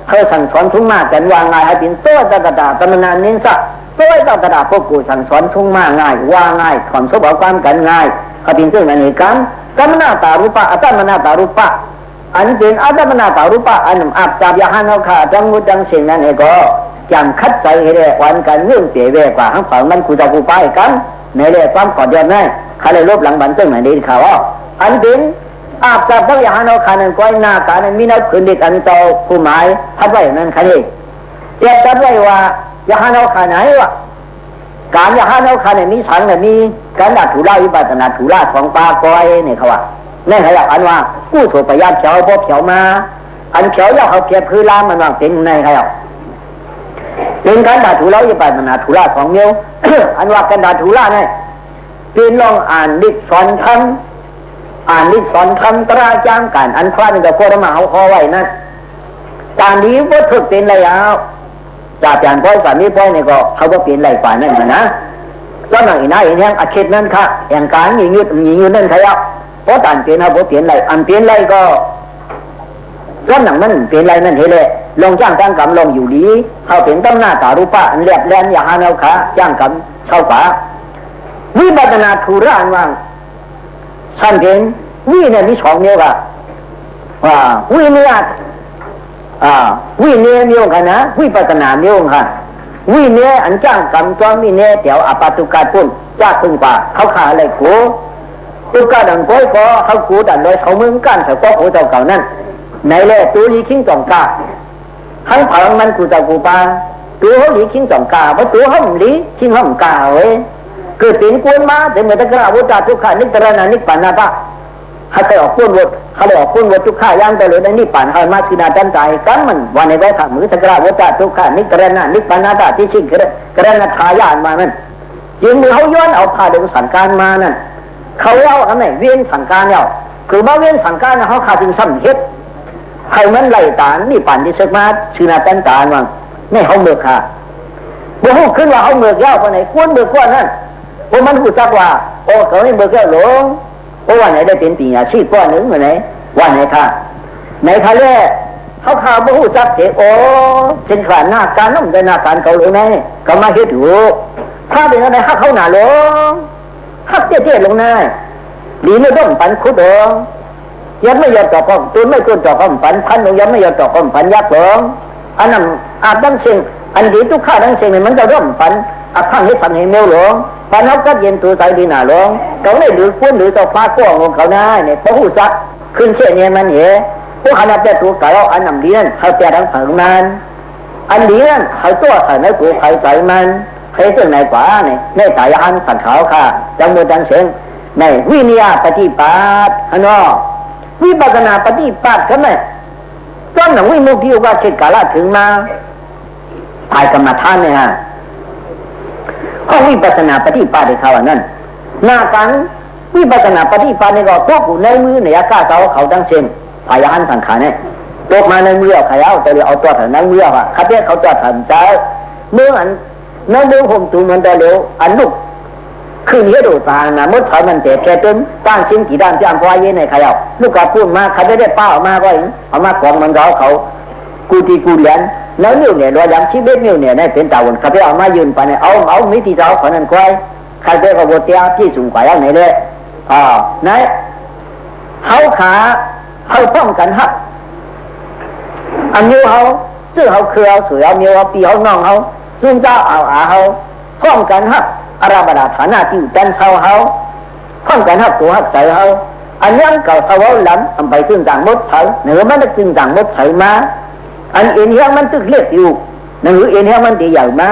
เขาสั่งสอนทุ่งมากันวางง่ายให้เป็นตัวตะกระดาตำนานนี้ซะตัวตะกระดาพวกกูสั่งสอนทุ่งมาง่ายว่าง่ายถอนสบเอาความกันง่ายเขาเป็นเรื่องนั้นกันกัมนาตารูปะอัตมนาตารูปะอันเป็นอัตมนาตารูปะอันอับจาบยาหันเอาขาจังมุจังสิ่งนั้นเองก็จำคัดใจให้ได้วันกันเรื่องเสียเวกว่าทั้งฝั่งมันกูจะกูไปกันในเรื่องความกอดยอดนั่นเขาเลยลบหลังบันเทิงไหนดีเขาอันเป็นอาบจาบยาหันเอาขานั้นก้อยหน้าการนั้นมีนักคืนเด็กอันโตผู้หมายทับไว้นั่นคันนี้เรียกทับไว้ว่ายาหันเอาขาไหนวะการยาหันเอาขาเนี่ยมีสังเนี่ยมีการดัดถูล่าวิบัตินาถูล่าของปลาก้อยเนี่ยเขาว่านั่นเขาอยากอันว่ากู้ถูกพยายามเขียวพบเขียวมาอันเขียวยาเขาเขียบคือล่ามันว่าเป็นในเขาเป็นการดัดถูล่าวิบัตินาถูล่าของเมียว อันว่าการดัดถูล่าเนี่ยเป็นลองอ่านดิสอนคำตราจ้างการอันคว้าเป็นกับโคตรมาเอาคอไว้นั่นการนี้ก็ถูกเป็นอะไรจากการป้อยสามีป้อยเนี่ยก็เขาก็เปลี่ยนอะไรกว่านั่นนะแล้วหนังอีน่าอีนี่อาเขตนั่นค่ะอย่างการยิงยืดนั่นใครเพราะการเปลี่ยนเขาเปลี่ยนอะไรอันเปลี่ยนอะไรก็แล้วหนังมันเปลี่ยนอะไรนั่นเท่เลยลงจ้างกำลงอยู่ดีเขาเปลี่ยนตั้งหน้าตารูปะอันเรียบแรงอย่างฮานเอาขาจ้างกำเข้าฝาวิบัตินาทุระอันว่างท่านเห็นวิเนี่ยมีสองเนี่ยค่ะว่าวิเนี่ยวิเนี่ยมีองค์กันนะวิปัสนามีองค์ค่ะวิเนี่ยอันจ้างกำจ้องวิเนี่ยเดี๋ยวอปาตุกาปุ่นจ้าตึงกว่าเขาขาอะไรกูตุกาดังก้อยก็เขากูดันโดยเขามึงกันเขาก็โอ้เจ้าเก่านั่นในแรกตัวลีคิงจองกาทั้งผังมันกูเจ้ากูปาตัวเขาลีคิงจองกาเพราะตัวเขาหลีคิงเขากาเว้ย เกิดเป็นกวนมาแต่เมื่อตะกร้าวุตาทุกขานิจรณานิปันนาตาเขาเคยออกก้นวัดเขาเลยออกก้นวัดทุกข้าย่างไปเลยในนิปันเขามาสินาจันใจกันมันวันในได้ทำมือตะกร้าวุตาทุกขานิจรณานิปันนาตาที่ชิงกระนั้นทายานมานั่นยิงมือเขาย้อนเอาพาเดินสังการมานั่นเขาเอาอันไหนเวียนสังการเอาคือว่าเวียนสังการเขาขาดถึงซ้ำเฮ็ดใครมันไล่ตานนี่ปั่นที่เสกมาชื่อนาจันตานวังไม่เขาเบิกค่ะบ่ฮู้ขึ้นว่าเขาเบิกยาวคนไหนควรเบิกกว่านั่นเพราะมันรู้จักว่าโอ้เขาไม่เบิกแล้วหลงเพราะว่าไหนได้เป็นปีอาชีพก้อนหนึ่งเหมือนไหนว่าไหนค่ะไหนค่ะแรกเขาข่าวบ่ฮู้จักเสียโอ้เช่นขาหน้าการน้ำใจหน้าการเขาหลงไหนก็มาเฮ็ดอยู่ถ้าเป็นอะไรฮักเขาหนาหลงฮักเจ๊ๆลงหน้าดีไม่ต้องปันคุดหลงยัดไม่ยอดจอกความตัวไม่ควรจอกความฝันพันลงยัดไม่ยอดจอกความฝันยักษ์หลงอันนั้นอาจดังเสียงอันดีทุกข้าดังเสียงมันจะร่มฝันอาข้างนี้ฝันให้เมลหลงฝันเขาก็เย็นตัวใจดีหนาหลงเขาไม่หรือคุ้นหรือต่อฟ้าก้องลงเขาหน้าเนี่ยพระหูซักขึ้นเช่นนี้มันเหรอพวกขนาดแต่ตัวเก่าอันนั้นดีนั่นเขาแต่ดังฝันมันอันดีนั่นเขาตัวใส่ในตัวใครใส่มันใครเส้นไหนกว่าเนี่ยในสายอันสันขาวค่ะจังมือจังเสียงในวิญญาปฏิปัติฮะเนาะวิปัสสนาปฏิปัติกันไหมต้นหนังวิมุตติว่าเกิดกาลถึงมาตายกรรมฐานเนี่ยฮะข้อวิปัสสนาปฏิปัติเขาอันนั้นหน้าการวิปัสสนาปฏิปัติเนี่ยก็ตัวกูในมือเนี่ยก้าเขาตั้งเช่นพายานสังขารเนี่ยตกมาในมือเอาขยาวแต่เดี๋ยวเอาตัวถังในมือว่ะเขาเรียกเขาตัวถังใจเมื่ออันนั่นเรื่องผมตูมันแต่เร็วอันลูกคืนนี้ดูตานะมดถอยมันเจ็บแค่ต้นตั้งชิ้นกี่ด้านที่อันพอเย็นในขยาวลูกกระพุ่นมาเขาได้ป้าออกมาก็เองเอามากองมันเขากูตีกูเหรียญแล้วนิ้วเนี่ยรอยยังชีเบ็ดนิ้วเนี่ยได้เป็นตาวันเขาไปเอามายืนไปเนี่ยเอามิติเจ้าคนนั้นก้อยใครได้ก็บทเตี้ยที่สูงกว่าอย่างไหนเลยไหนเขาขาเขาป้องกันฮักอันนิ้วเขาซื้อเขาเครือเอาสวยเอานิ้วเอาปีเขาน่องเขาซุ่มเจ้าเอาเขาป้องกันฮักอาราบดาฐานะที่จันเท้าเขาป้องกันฮักตัวฮักใส่เขาอันยังเก่าเขาเอาล้ำทำไปซึ่งต่างมดใส่เหนือมันได้ซึ่งต่างมดใส่มาอันเอ็นเฮียมันตึกเล็กอยู่หนึ่งเอ็นเฮียมันดีใหญ่มา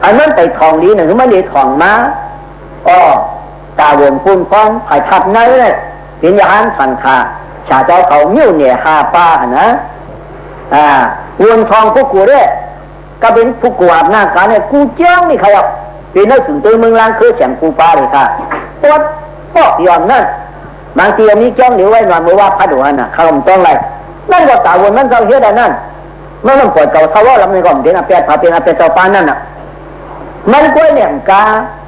อันนั้นไปทองดีหนึ่งมันดีทองมาตาวงพูนฟ้องไผ่ทับนั่นเลยเป็นยานสันขาชาเจ้าเขาเมี่ยวเนี่ยหาป้านะวนทองพวกกูด้วยก็เป็นพวกกูอาบน้ำกันเนี่ยกูเจ้านี่ใครอ่ะเป็นนักสืบตัวเมืองลางคือแฉมกูป้าเลยค่ะปวดปอกยอมนั่นบางทีมีจ้องเหลียวไว้หน่อยเมื่อว่าพัดหัวน่ะเขาต้องอะไรนั่นก็ตาวนนั่นเขาเยอะแต่นั่นเมื่อมันปวดเก่าเขาว่าลำในกล่องเดี๋ยวเปียพาเป็นอาเปียเจ้าปานนั่นน่ะมันกล้วยเนี่ยกา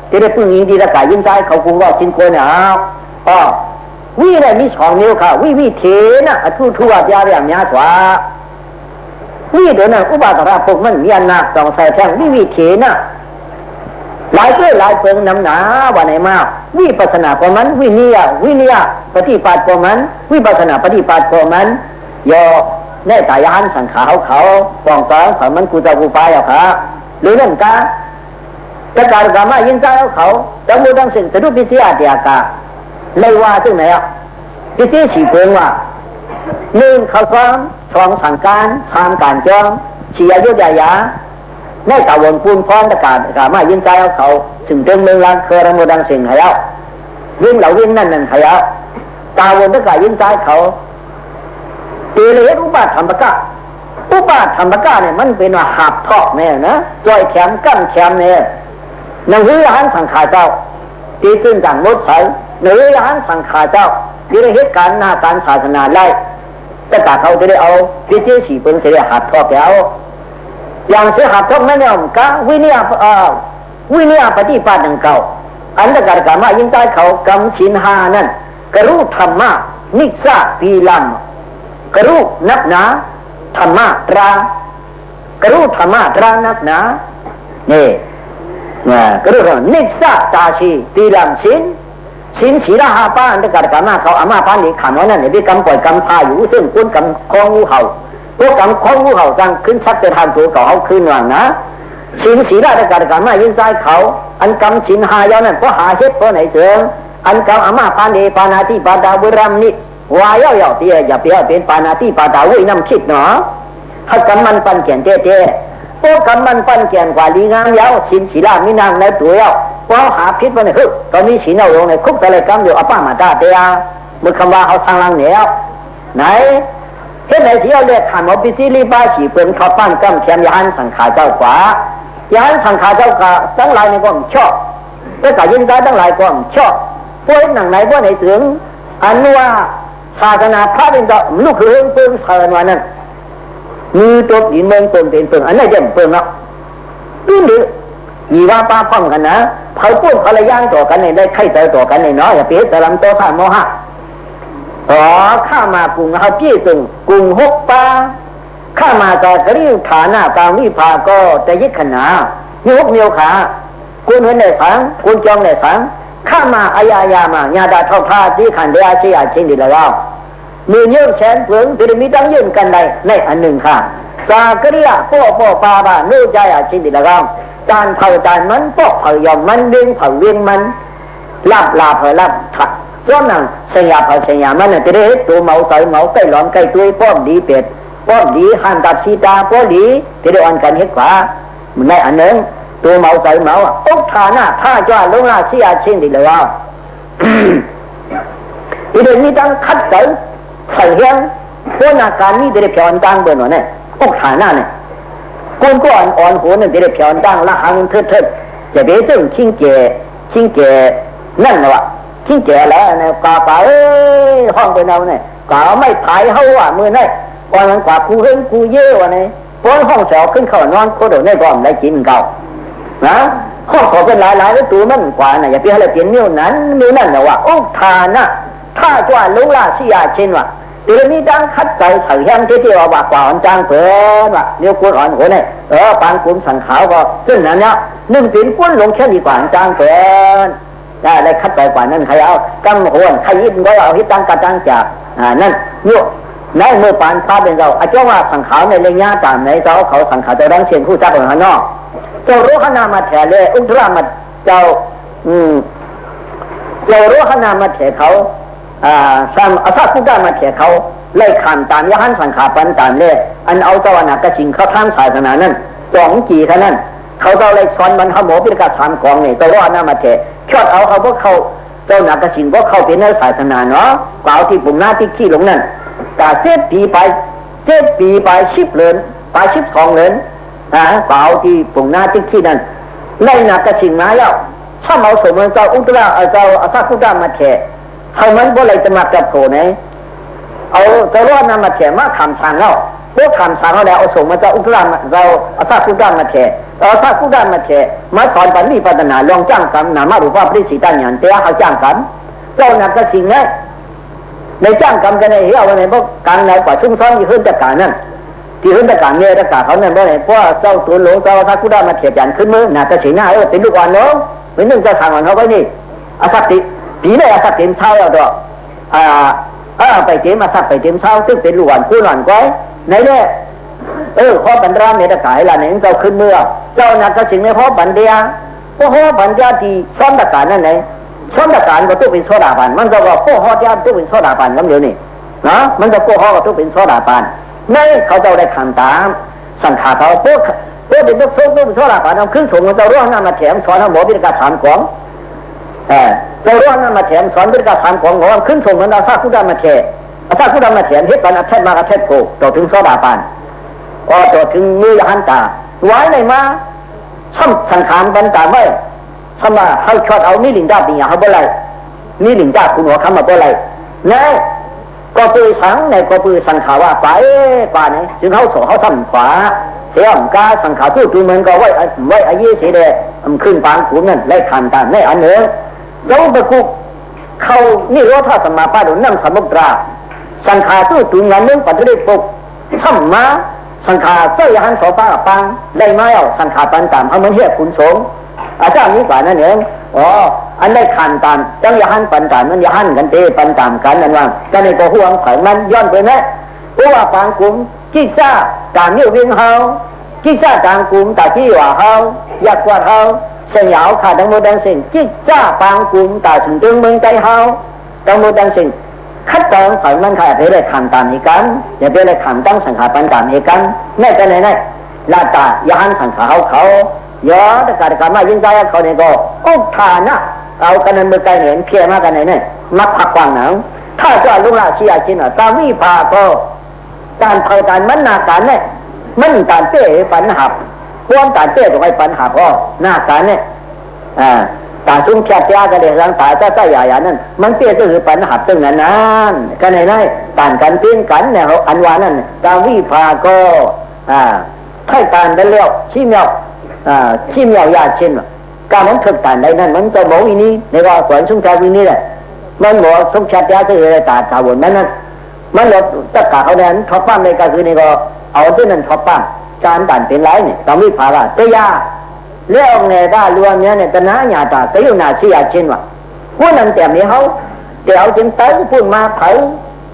ที่ได้พึ่งยิงดีละกายยิ่งใจเขาคงว่าชิ้นกล้วยเนี่ยวิได้มีสองนิ้วค่ะวิเทน่ะทั่วๆยาแบบนี้กว่าวิเดี๋ยวนั้นอุบาสกพวกมันมีอันหนักต้องใส่แท่งวิเทน่ะหลายเพื่อหลายเพิงน้ำหนาว่าไหนมากวิปัสสนาของมันวินิยาปฏิปัติของมันวิปัสสนาปฏิปัติของมันยอแน่ตายานสังขารเขาป้องกันเขามันกูจะกูไปอ่ะค่ะหรือเรื่องการจะการกรรมยินใจเขาจะมูดังสิ่งจะดูพิเศษเดียกาเลยว่าซึ่งไหนอ่ะพิเศษสีเพิงว่าหนึ่งเขาซ้อมสองสั่งการทำการจ้องเฉียยุยายาแน่ตาวนพูนพร้อมประกาศกรรมยินใจเขาถึงเรื่องเมืองลางเคยระมูดังสิ่งไหนอ่ะวิ่งเหล่าวิ่งนั่นใครอ่ะตาวนประกาศยินใจเขาเตเลอุบาทธรรมกะเนี่ยมันเป็นว่าหับทอกเนี่ยนะจอยแขมกั้นแขมเนี่ยหนังสือหันสังขาเจ้าตีขึ้นต่างมดใสหนังสือหันสังขาเจ้าที่ได้เหตุการณ์หน้าการศาสนาไล่แต่ตาเขาจะได้เอาพิจิตรสีเปิ้งจะได้หับทอกแล้วอย่างเสียหับทอกนั่นเนี่ยกะวินิยาปฏิปัติดังเก่าอันตรการกรรมยิ่งใต้เขากำชินหานั่นกรู้ธรรมะนิสาปีลัมกรู้นับหนาธรรมะตรากรู้ธรรมะตรานับหนานี่กรู้นิสาตาชีปีลัมสินศีลหาป้าอันตรการกรรมเขาอามาป้านี่ขำว่านั่นเนี่ยพี่กำปล่อยกำพาอยู่ซึ่งคุณกำคล้องงูเห่าพวกกำคล้องงูเห่าจังขึ้นชักจะทำตัวเขาเอาขึ้นว่างนะศีลอันตรการกรรมยิ่งใจเขาอันกำศีลหายาวนั่นเพราะหาเฮ็ดเพราะไหนเสืออันกำอามาป้านี่ปานาติปาดาบุรัมนี่วายย่อเตี้ยอย่าเปียเป็นปานาติปาดาวุ้ยน้ำคิดเนาะถ้ากำมันปันเขียนเต้พวกกำมันปันเขียนกว่าลีงามยาวศีลามินางในตัวยาว ว่าหาพิษวันนี้คือตอนนี้สีนเอาลงในคุกแต่เลยกำอยู่เอาป้ามาตาเตียมือคำว่าเอาทางลังเหนียวไหนเฮ็ดไหนที่เอาเรียกขันเอาพิธีรีบ้าฉีเปิ่นเขาปั้นกำเทียมยานสังขาเจ้ากว่ายานสังขาเจ้ากว่าทั้งหลายในก็ชอบแต่กายินได้ทั้งหลายก็ชอบพวกหนังไหนพวกไหนถึงอันว่าศาสนาพระเป็นก็ลูกคือเพิ่งเชิญวันนั้นมือตัวดินเมืองเปิ่นเป็นเปิ่นอันนั้นจะเปิ่นเนาะนี่ดิยีว่าป้าพร้อมกันนะเผาปุ้นเขาเลยย่างต่อกันในได้ไข่เตยต่อกันในเนาะอย่าเปรี้ยวแต่ลำโตข้าโมหะข้ามากรุงเขาพี่ตึงกรุงหกป้าข้ามาจากกริ้วฐานะกลางวิภาก็จะยึดขนามีหกเมียวขากุนเห็นในสังกุนจองในสังข้ามาอายามาญาดาเท่าท่าที่ขันเดียชีอาชินดีแล้วมือเยื่อแขนเปลืองจะมีตั้งยืนกันได้ในอันหนึ่งค่ะจากริยาพ่อปาบ้านู่ใจอาชินดีแล้วการเผาจานมันปอกเผายอมมันเวียงเผาเวียงมันลาเผาลาถัดส่วนนั้นสัญญาเผาสัญญามันจะได้ตัวเมาใส่เมาใกล้หลอมใกล้ตัวป้อมดีเป็ดป้อมดีหันตัดชีตาป้อมดีจะได้อ่อนกันเห็ดขวามันในอันหนึ่งตัวเมาใส่เมาอกฐานะท่าจ้าลงหน้าเสียชินดีเลยว่าอีเดนี้ตั้งคัดใส่เฮียงพวกนาการนี้จะได้เพียงตั้งเบอร์หน่อยเนี่ยอกฐานะเนี่ยคนก็อ่อนหัวนั่นจะได้เพียงตั้งละหังเถิดจะได้ซึ่งชิงเกนั่นนะวะชิงเกแล้วเนี่ยกาป่าห้องไปเอาเนี่ยกาไม่ถ่ายเขาว่ะมือเนี่ยก่อนมันกว่ากูเฮงกูเย่วะเนี่ยพอห้องเสาขึ้นเข้านอนก็เดี๋ยวในก่อนได้กินเก่านะห้องขอเป็นหลายแล้วตัวมันกว่าน่ะอย่าไปให้เราเปลี่ยนนิ้วนั้นนะวะองค์ทานนะถ้าจ้าลุงล่าเสียเช่นวะเดี๋ยวนี้ดังคัดใจใส่แห้งที่ว่าบากว่าอ่อนจางเปิดว่ะเดี๋ยวกุนอ่อนหัวเนี่ยปานกุนสังขาวก็ซึ่งนั้นเนี่ยนึ่งเป็นกุนลงแค่ดีกว่าจางเปิดได้คัดใจกว่านั้นใครเอากำหัวใครยิ้มก็เอาที่ตั้งกระจังจากนั่นโยในเมื่อปานพาเป็นเราอาจจะว่าสังขาวในเรื่องยาตามไหนเขาสังขาวจะดังเชียนคู่จักรของนอกเจ้าโรหนามาแถเลยอุตรามาเจ้าโรหนามาแถเขาสามอาซาคุกามาแถเขาไล่ขันตามยหันสังขาปันตามเลยอันเอาตะวันกระชิงเขาทางศาสนานั่น2 กี่เท่านั้นเขาเจ้าไล่ช้อนมันเขาหมอพิการสามกองเนี่ยเจ้าโรหนามาแถชอดเอาเขาพวกเขาเจ้าหนักกระชิงพวกเขาเป็นนักศาสนาเนาะกล่าวที่ปุ่มหน้าที่ขี้หลงนั่นกา7 ปีไป10 เหรียญไป12 เหรียญเปล่าที่ปุ่งหน้าที่ขี้นั่นไล่หนักกระชิงมาแล้วถ้าเอาสมมติเจ้าอุตราเจ้าอาซาคุกามาแฉเขามันบ่อะไรจะมาจับโผล่ไหนเอาเจ้ารอดนำมาแฉมาทำทางแล้วพวกทำทางเขาแล้วเอาส่งมาเจ้าอุตราเจ้าอาซาคุกามาแฉอาซาคุกามาแฉมาสอนปัญญาปัฒนาลองจ้างกันนามารูปปริสิตัญญาณเตี้ยเขาจ้างกันเจ้าหนักกระชิงไงในจ้างกันกันในเหี้ยวันไหนพวกการไหนกว่าชุ่มซ้อนอยู่ขึ้นจากการนั่นที่ขึ้นจากการเนี่ยจากการเขาเนี่ยเพราะไหนเพราะเจ้าตัวหลงเจ้าถ้ากูได้มาเทียบยันขึ้นมือหน้าตาสีหน้าเป็นลูกอ่อนเนาะเป็นหนึ่งจะสั่งอ่อนเขาไว้นี่อาศัพติปีนี้อาศัพเต็มเช้าแล้วตัวไปเต็มอาศัพไปเต็มเช้าซึ่งเป็นลูกอ่อนกู้หลอนก้อยไหนเนี่ยข้อบรรดาเนี่ยจะขายละเนี่ยเจ้าขึ้นมือเจ้าหนักกระชิงในข้อบรรเดียเพราะข้อบรรเดียที่ซ้อมตะการนั่นไหนซ้อมตะการก็ต้องเป็นโซดาบันมันก็ว่าข้อข้อยาต้องเป็นโซดาบันน้ำเดียวนี่นะมันก็ข้อข้อก็ต้องเป็นโซดาบันในเขาจะได้ทำตามสังขารเขาพวกเป็นพวกโซ่พวกโซดาบันเอาขึ้นส่งเราร่วงน้ามาแถมสอนหมอพิการถามของเราร่วงน้ามาแถมสอนพิการถามของของขึ้นส่งมันเอาซาคุดามาแถมเอาซาคุดามาแถมเฮ็ดปันอัดเทศมากระเทศโกต่อถึงโซดาบันต่อถึงมือยหันตาไว้ในมาช่ำสังขารบันตาไว้ทำมาให้ชดเอานี่หลิงดาปีอย่างเขาบ่ไรนี่หลิงดาคุณหัวคำมาบ่ไรเนี่ยก็ปืนสังในก็ปืนสังขาว่าไปป่าไหนจึงเขาโสเขาทำขวาเสียมกาสังขาตู้จูมันก็ไว้อายุเสียเดขึ้นปางขุนนั่นไล่ขันตาในอันเนื้อแล้วประกุเขานี่รถท่าสมาป้าโดนนั่งสมุตราสังขาตู้จูงานเมืองปัจจุบันปกทำมาสังขาเจ้ายันโสป้าปังได้ไหมเอาสังขาปันตามเอาเหมือนเฮียขุนสงอาจารย์นี้กว่านั่นเองอันได้ขันตามจังยาหันปันตามมันยาหันกันเตะปันตามกันนั่นว่ากันในก็ห่วงไข่มันย้อนไปนะเพราะว่าปางกลุ่มกิจซ่าการนิ้ววิ่งเฮากิจซ่าต่างกลุ่มแต่ที่ว่าเฮาอยากกว่าเฮาเสียงยาวขาดดังโมดังสิ่งกิจซ่าปางกลุ่มแต่ถึงจึงเมืองใจเฮาดังโมดังสิ่งคัดตอนไข่มันขาดไปเลยขันตามอีกันอย่าไปเลยขันตั้งสังขารปันตามอีกันในกันไหนลาตายาหันสังขารเขา ย้อนแต่การมายิงใจเขาเนี่ยก็อกฐานะเอากันนั้นเมื่อไกลเห็นเพียมากันไหนเนี่ยมักผักกวางหนังถ้าจะลุงราชีอาชินตามวิภาก็การเผาการมันนาการเนี่ยมันการเต้ปัญหาพวงการเต้ตรงไอ้ปัญหาก็หน้าการเนี่ยการซุ้มแคบยากันเลยร่างกายจะใหญ่ๆนั่นมันเตี้ยก็คือปัญหาตึงนั้นกันไหนการกันเพี้ยนกันเนี่ยอันวานั่นการวิภาก็ไถ่การได้เลี้ยวชี้เมียวยาเช่นการมันถึกการได้นั่นมันจะบอกวินี้ในว่าสวนซุ้มแคบวินี้แหละมันบอกซุ้มแคบยาก็คือตาตาวนนั่นมันหลดตะกาเขาเนี่ยท็อปปั้มในก็คือในก็เอาที่นั่นท็อปปั้มการดันเป็นไรเนี่ยการวิภาละเตียเลี้ยวไงได้รวมเนี่ยตนาหยาตาแต่อยู่หน้าชี้อาเช่นว่าผู้นั้นแต่มีเขาเดี๋ยวจึงเต้นพูดมาเผา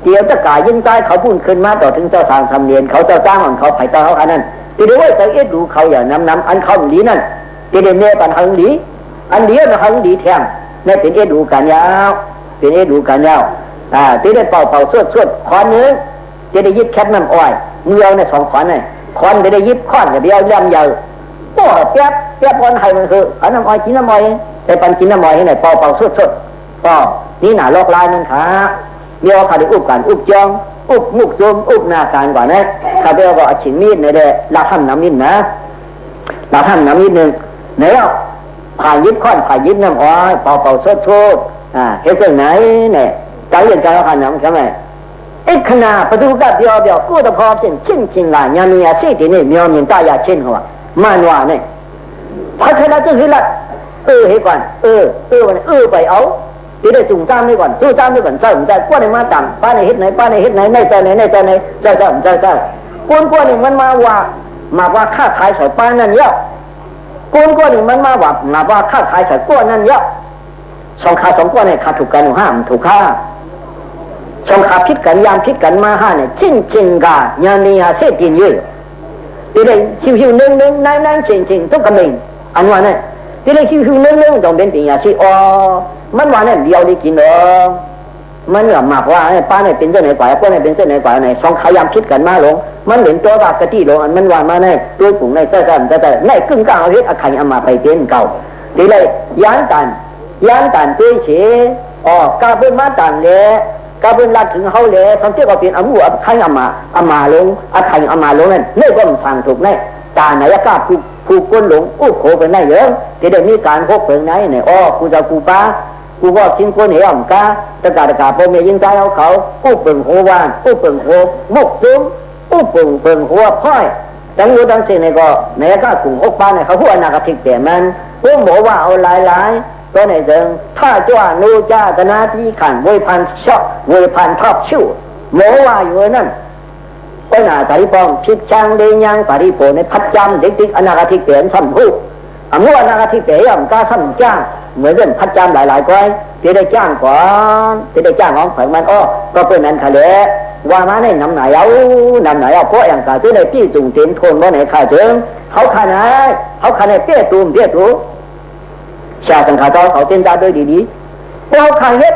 เดี๋ยวตะกายิ่งใจเขาพูดขึ้นมาต่อถึงเจ้าทางทำเนียนเขาเจ้าจ้างของเขาไผ่ตาเขาอันนั้นที่ดูว่าจะเอ็ดดูเขาอย่างน้ำอันเขาหลีนั่นที่เดี๋ยวเนี่ยปันหังหลีอันเดียวมันหังหลีแทงเนี่ยเป็นเอ็ดดูกันยาวเป็นเอ็ดดูกันยาวที่ได้เป่าสวดคอนนึงจะได้ยิบแคบน้ำอ้อยเงือเนี่ย2 ขอนเนี่ยคอนจะได้ยิบค้อนกับเดียวย่ำเยอะโอ้แป๊บวันไทยมันคืออันน้ำอ้อยกินน้ำอ้อยแต่ปันกินน้ำอ้อยให้ไหนเป่าสวดก็นี่หนาลอกลายนั่นค่ะเดี๋ยวเขาได้อุบกันอุบจองอุบมุกซุมอุบหน้าการก่อนนะข้าเดียวก็เอาชิ้นมีดเนี่ยเด้ลาทำน้ำมีดนะลาทำน้ำมีดหนึ่งเนี่ยผ่ายิบค้อนผ่ายิบน้ำอ้อยเป่าสวดเฮ็ดจังไหนเนี่ยใจเย็นใจเอาขันน้ำใช่ไหมไอ้ขณะประตูกับเดียวกู้ตะพอเป็นชิ้นละยามีอาชีพที่นี่มีมีตายาชิ้นหัวมันว่าเนี่ยพัฒนาจะคือละให้ก่อนวันไปเอาที่ได้จุ่มจ้ามไม่ก่อนสู้จ้ามไม่ก่อนเจ้าผมใจกวนในมาต่ำป้าในเฮ็ดไหนในใจไหนเจ้ากวนนี่มันมาว่าค่าขายสอยป้านั่นเยอะกวนนี่มันมาว่าค่าขายสอยกวนนั่นเยอะสองกวนเนี่ยขาดถูกกันห้ามถูกค่าสองขาพิษกันยามพิษกันมาห้าเนี่ยจริงกายานีอาเสตินเยอะที่ได้ชิวๆนึ่งนายจริงทุกกำลังอันว่าเนี่ยที่ได้ชิวๆนึ่งต้องเป็นปียาชีมันว่าเนี่ยเดียวได้กินมันแบบมากว่าป้าเนี่ยเป็นเจ้าไหนกว่าป้าเนี่ยเป็นเจ้าไหนกว่าไหนสองขายามคิดกันมาลงมันเหมือนตัวบากกะทิลงอันมันว่ามาในตัวผงในแต่ในกึ่งกลางเอาเฮ็ดอาคารเอามาไปเป็นเก่าที่เลยย้านตันตัวเฉกาเบิ้ลมาตันเลยกาเบิ้ลลัดถึงเขาเลยทั้งที่ก็เป็นอามูอาคารเอามาลงอาคารเอามาลงนั่นนี่ก็มันสั่งถูกแน่ตาไหนกล้าผู้ก้นหลงโขเป็นได้เยอะที่ได้มีการพกเปิงไหนเนี่ยกูจะกูป้ากูว่าชิ้นคนเหวกาตะกาพอเมียยิงใจเอาเขากู้เปิงหัววานกู้เปิงหัวมุกซุ้มกู้เปิงหัวพ้อยดังอยู่ดังสิ่งนี้ก็ในก็กลุ่มอกป้าเนี่ยเขาพูดอนาคติแต่มันพวกหมอว่าเอาหลายตัวไหนเดิงถ้าจ้านูจ้าตนาที่ขันเวพันชอบเวพันทอบชู่หมอว่าอยู่นั่นก็หน้าตาดิปองพิช่างเดียงตาดิโปในพัดจำเด็กๆอนาคติแต่สัมผู้เมื่ออนาคติแต่ย่อมกล้าสัมจ้างเหมือนเรื่องพัดจำหลายก้อยที่ได้จ้างก่อนที่ได้จ้างของฝ่ายมันก็เป็นนั้นค่ะเลยว่ามาในน้ำไหนเอาเพราะอย่างกาที่ได้ที่จุ่มเต็มทนว่าไหนขาเจิงเขาขนาดเตี้ยตูชาสังขารเขาเต้นได้ด้วยดีๆพวกเขาเฮ็ด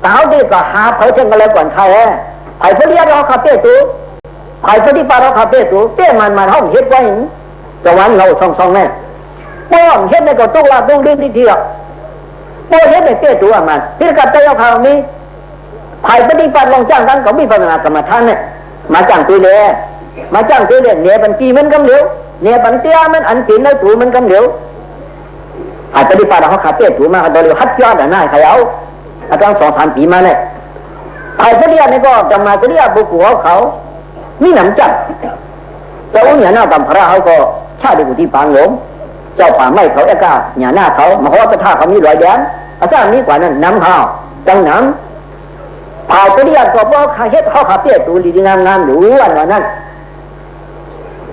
สาวดีก็หาเขาเชิงกันเลยก่อนใครไอ้พวกนี้เราขับเตี้ยตูไอ้พวกที่ปาเราขับเตี้ยตูเตี้ยมันห้องเฮ็ดไว้แต่วันเราส่องแน่ป้อมเฮ็ดในก็ต้องลาต้องดิ้นที่เที่ยวป้อเฮ็ดในเตี้ยตัวมันที่กับเตี้ยเขานี้ไผ่ปฏิบัติลองจ้างกันเขามีปัญหากรรมฐานเนี่ยมาจ้างตัวเลยเนี่ยบัญชีมันกำเหลวเนี่ยบัญชีมันอันกินแล้วตัวมันกำเหลวไผ่ปฏิบัติเขาขับเตี้ยตัวมาเขาโดนฮัดยอดหน้าเขาอาจารย์2-3 ปีมาเนี่ยไผ่ปฏิบัตินี่ก็จะมาปฏิบัติบุกเขามีหนำจับแต่อุ้งเนี่ยหน้าตำพระเขาก็ชาติกุฏิปางหลงเจ้าป่าไม้เขาเอกาหน้าเขามาขอประทาเขามีรอยแดงอาจารย์นี้กว่านั้นน้ำข้าวจังน้ำเผาปฏิญาณก็บอกข้าเฮ็ดเขาขับเตี้ยตูดีงามหรือวันนั้น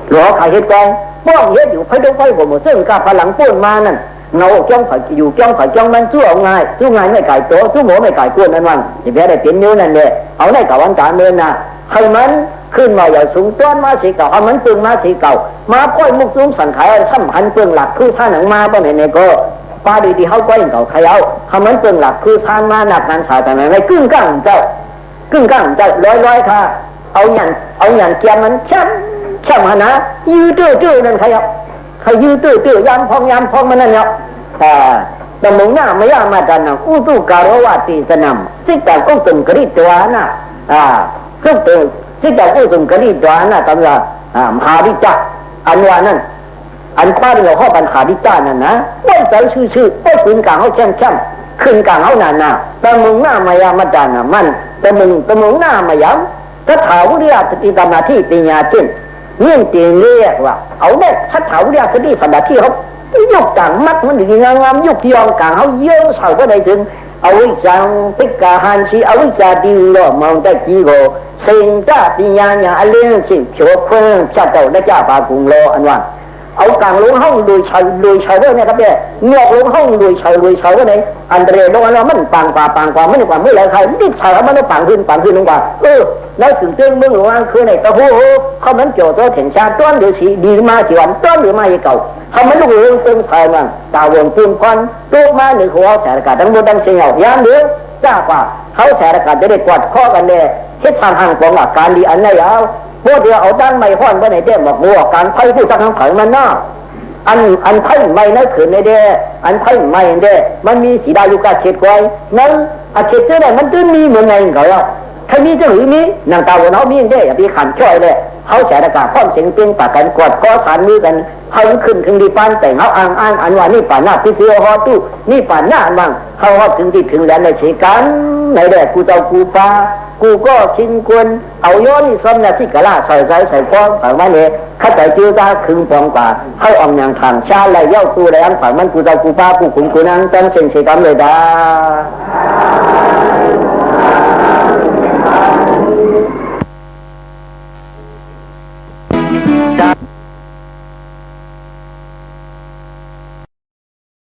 หลวงข้าเฮ็ดกองป้องเฮ็ดอยู่ไฟดงไฟหัวหมดซึ่งกับพลังป้นมานั่นเงาจ้องไฟอยู่จ้องไฟจ้องมันสู้เอาง่ายไม่ไก่โตสู้หมูไม่ไก่กวนนั่นวันที่แพ้ได้เป็นนิ้วนั่นเลยเอาในกับวันการเมืองนะให้มันขึ้นมาอย่างสูงต้นมาสีเก่าเอามันเปลืองมาสีเก่ามาค่อยมุกซุ้มสังขารสัมพันธ์เปลืองหลักคือท่าหนังมาป้องเห็นในก็ป้าดีๆเขาก็ยังเก่าใครเอามันเปลืองหลักคือท่านมาหนักนั้นสายแต่ในกึ่งกลางเจ้าร้อยค่ะเอาหยันเกียร์มันแช่มหนะยืดนั่นใคร ให้ยืดตื้อยามพองมันนั่นเนี่ยแต่มงหน้าไม่ยากมาดันนะอุตุการวาตีสนามสิ่งแต่ก็ตุ่มกระดิ่งตัวน่ะก็ตุ่มสิ่งแต่ก็ตุ่มกระดิ่งตัวน่ะตำรามหาวิจักอันว่านั่นอันคว้าเรื่องข้อปัญหาวิจารนั่นนะไม่ใส่ชื่อไม่คืนกลางเขาเข้มคืนกลางเขาหนาแต่มงหน้ามายามาดันนะมันแต่มงหน้ามายามถ้าถาวิริยะสติธรรมะที่ปัญญาจินเนี่ยตีเรียกว่าเอาได้ถ้าถาวิริยะสติสัมปที่เขายกกลางมัดมันดีงามยกยองกลางเขาเยอะเฉาก็ได้ถึงเอาไว้จังปิกาหันชีเอาไว้จะดีหล่อมองได้กี่โกสิ่งจ้าปัญญาอย่างอะไรสิ่งเชื่อเพื่อนชาติได้จ้าปากุงโลอันว่าเอากลางลงห้องลุยชายเนี่ยครับเนี่ยงอกลงห้องลุยชายก็ไหนอันเดรลงอันว่ามันปังกว่าไม่ได้กว่าไม่เลยใครนิดชายมันต้องปังขึ้นลงกว่าแล้วถึงเจ้าเมืองหลวงคือไหนตะโหเขามันเกี่ยวตัวเห็นชาต้นหรือสีดีมาจีวันต้นหรือมาเก่าเขามันลูกเรื่องตึงชายมันตาวงปูนควันลูกมาหรือหัวแฉกกาดังบนดังเชียวยามเดือจ้ากว่าเขาแฉกกาจะได้กวาดข้อกันเลยเฮ็ดทางห่างของอาการดีอันไหนเอาพวกเดียวเอาด้านไม่ห้อนไว้ในเด้บอกว่าการไพ่ผู้ตั้งขังมันน่าอันไพ่ไม่นั่นขืนในเด้อันไพ่ไม่เด้มันมีสีดาอยู่กับเขตไว้นั้นอาเขตเจ้าได้มันตื้นมีเหมือนไงเขาใครมีเจ้าหรือมีนางตาวันเขามีเด้อย่าไปขันช่วยเลยเขาแฉกกาพร้อมเสียงเปล่งปากกันกอดข้อสานมือกันเขาขึ้นถึงดีปานแต่เขาอ้างอันว่านี่ป่านหน้าพิเศษฮอตู้นี่ป่านหน้าบ้างเขาฮอถึงที่ถึงแล้วในเชกันในแดดกูเจ้ากูปากูก็ชินกวนเอาย้อนซ้ำนะที่กะลาใส่ฟ้องฝั่งมันเนี่ยข้าใจเจ้าตาคึงฟองกว่าเขาออกอย่างทางชาไหลเย้าตูไรอันฝั่งมันกูเจ้ากูปากูขุนกูนั่งจังเชงเชกันเลยดา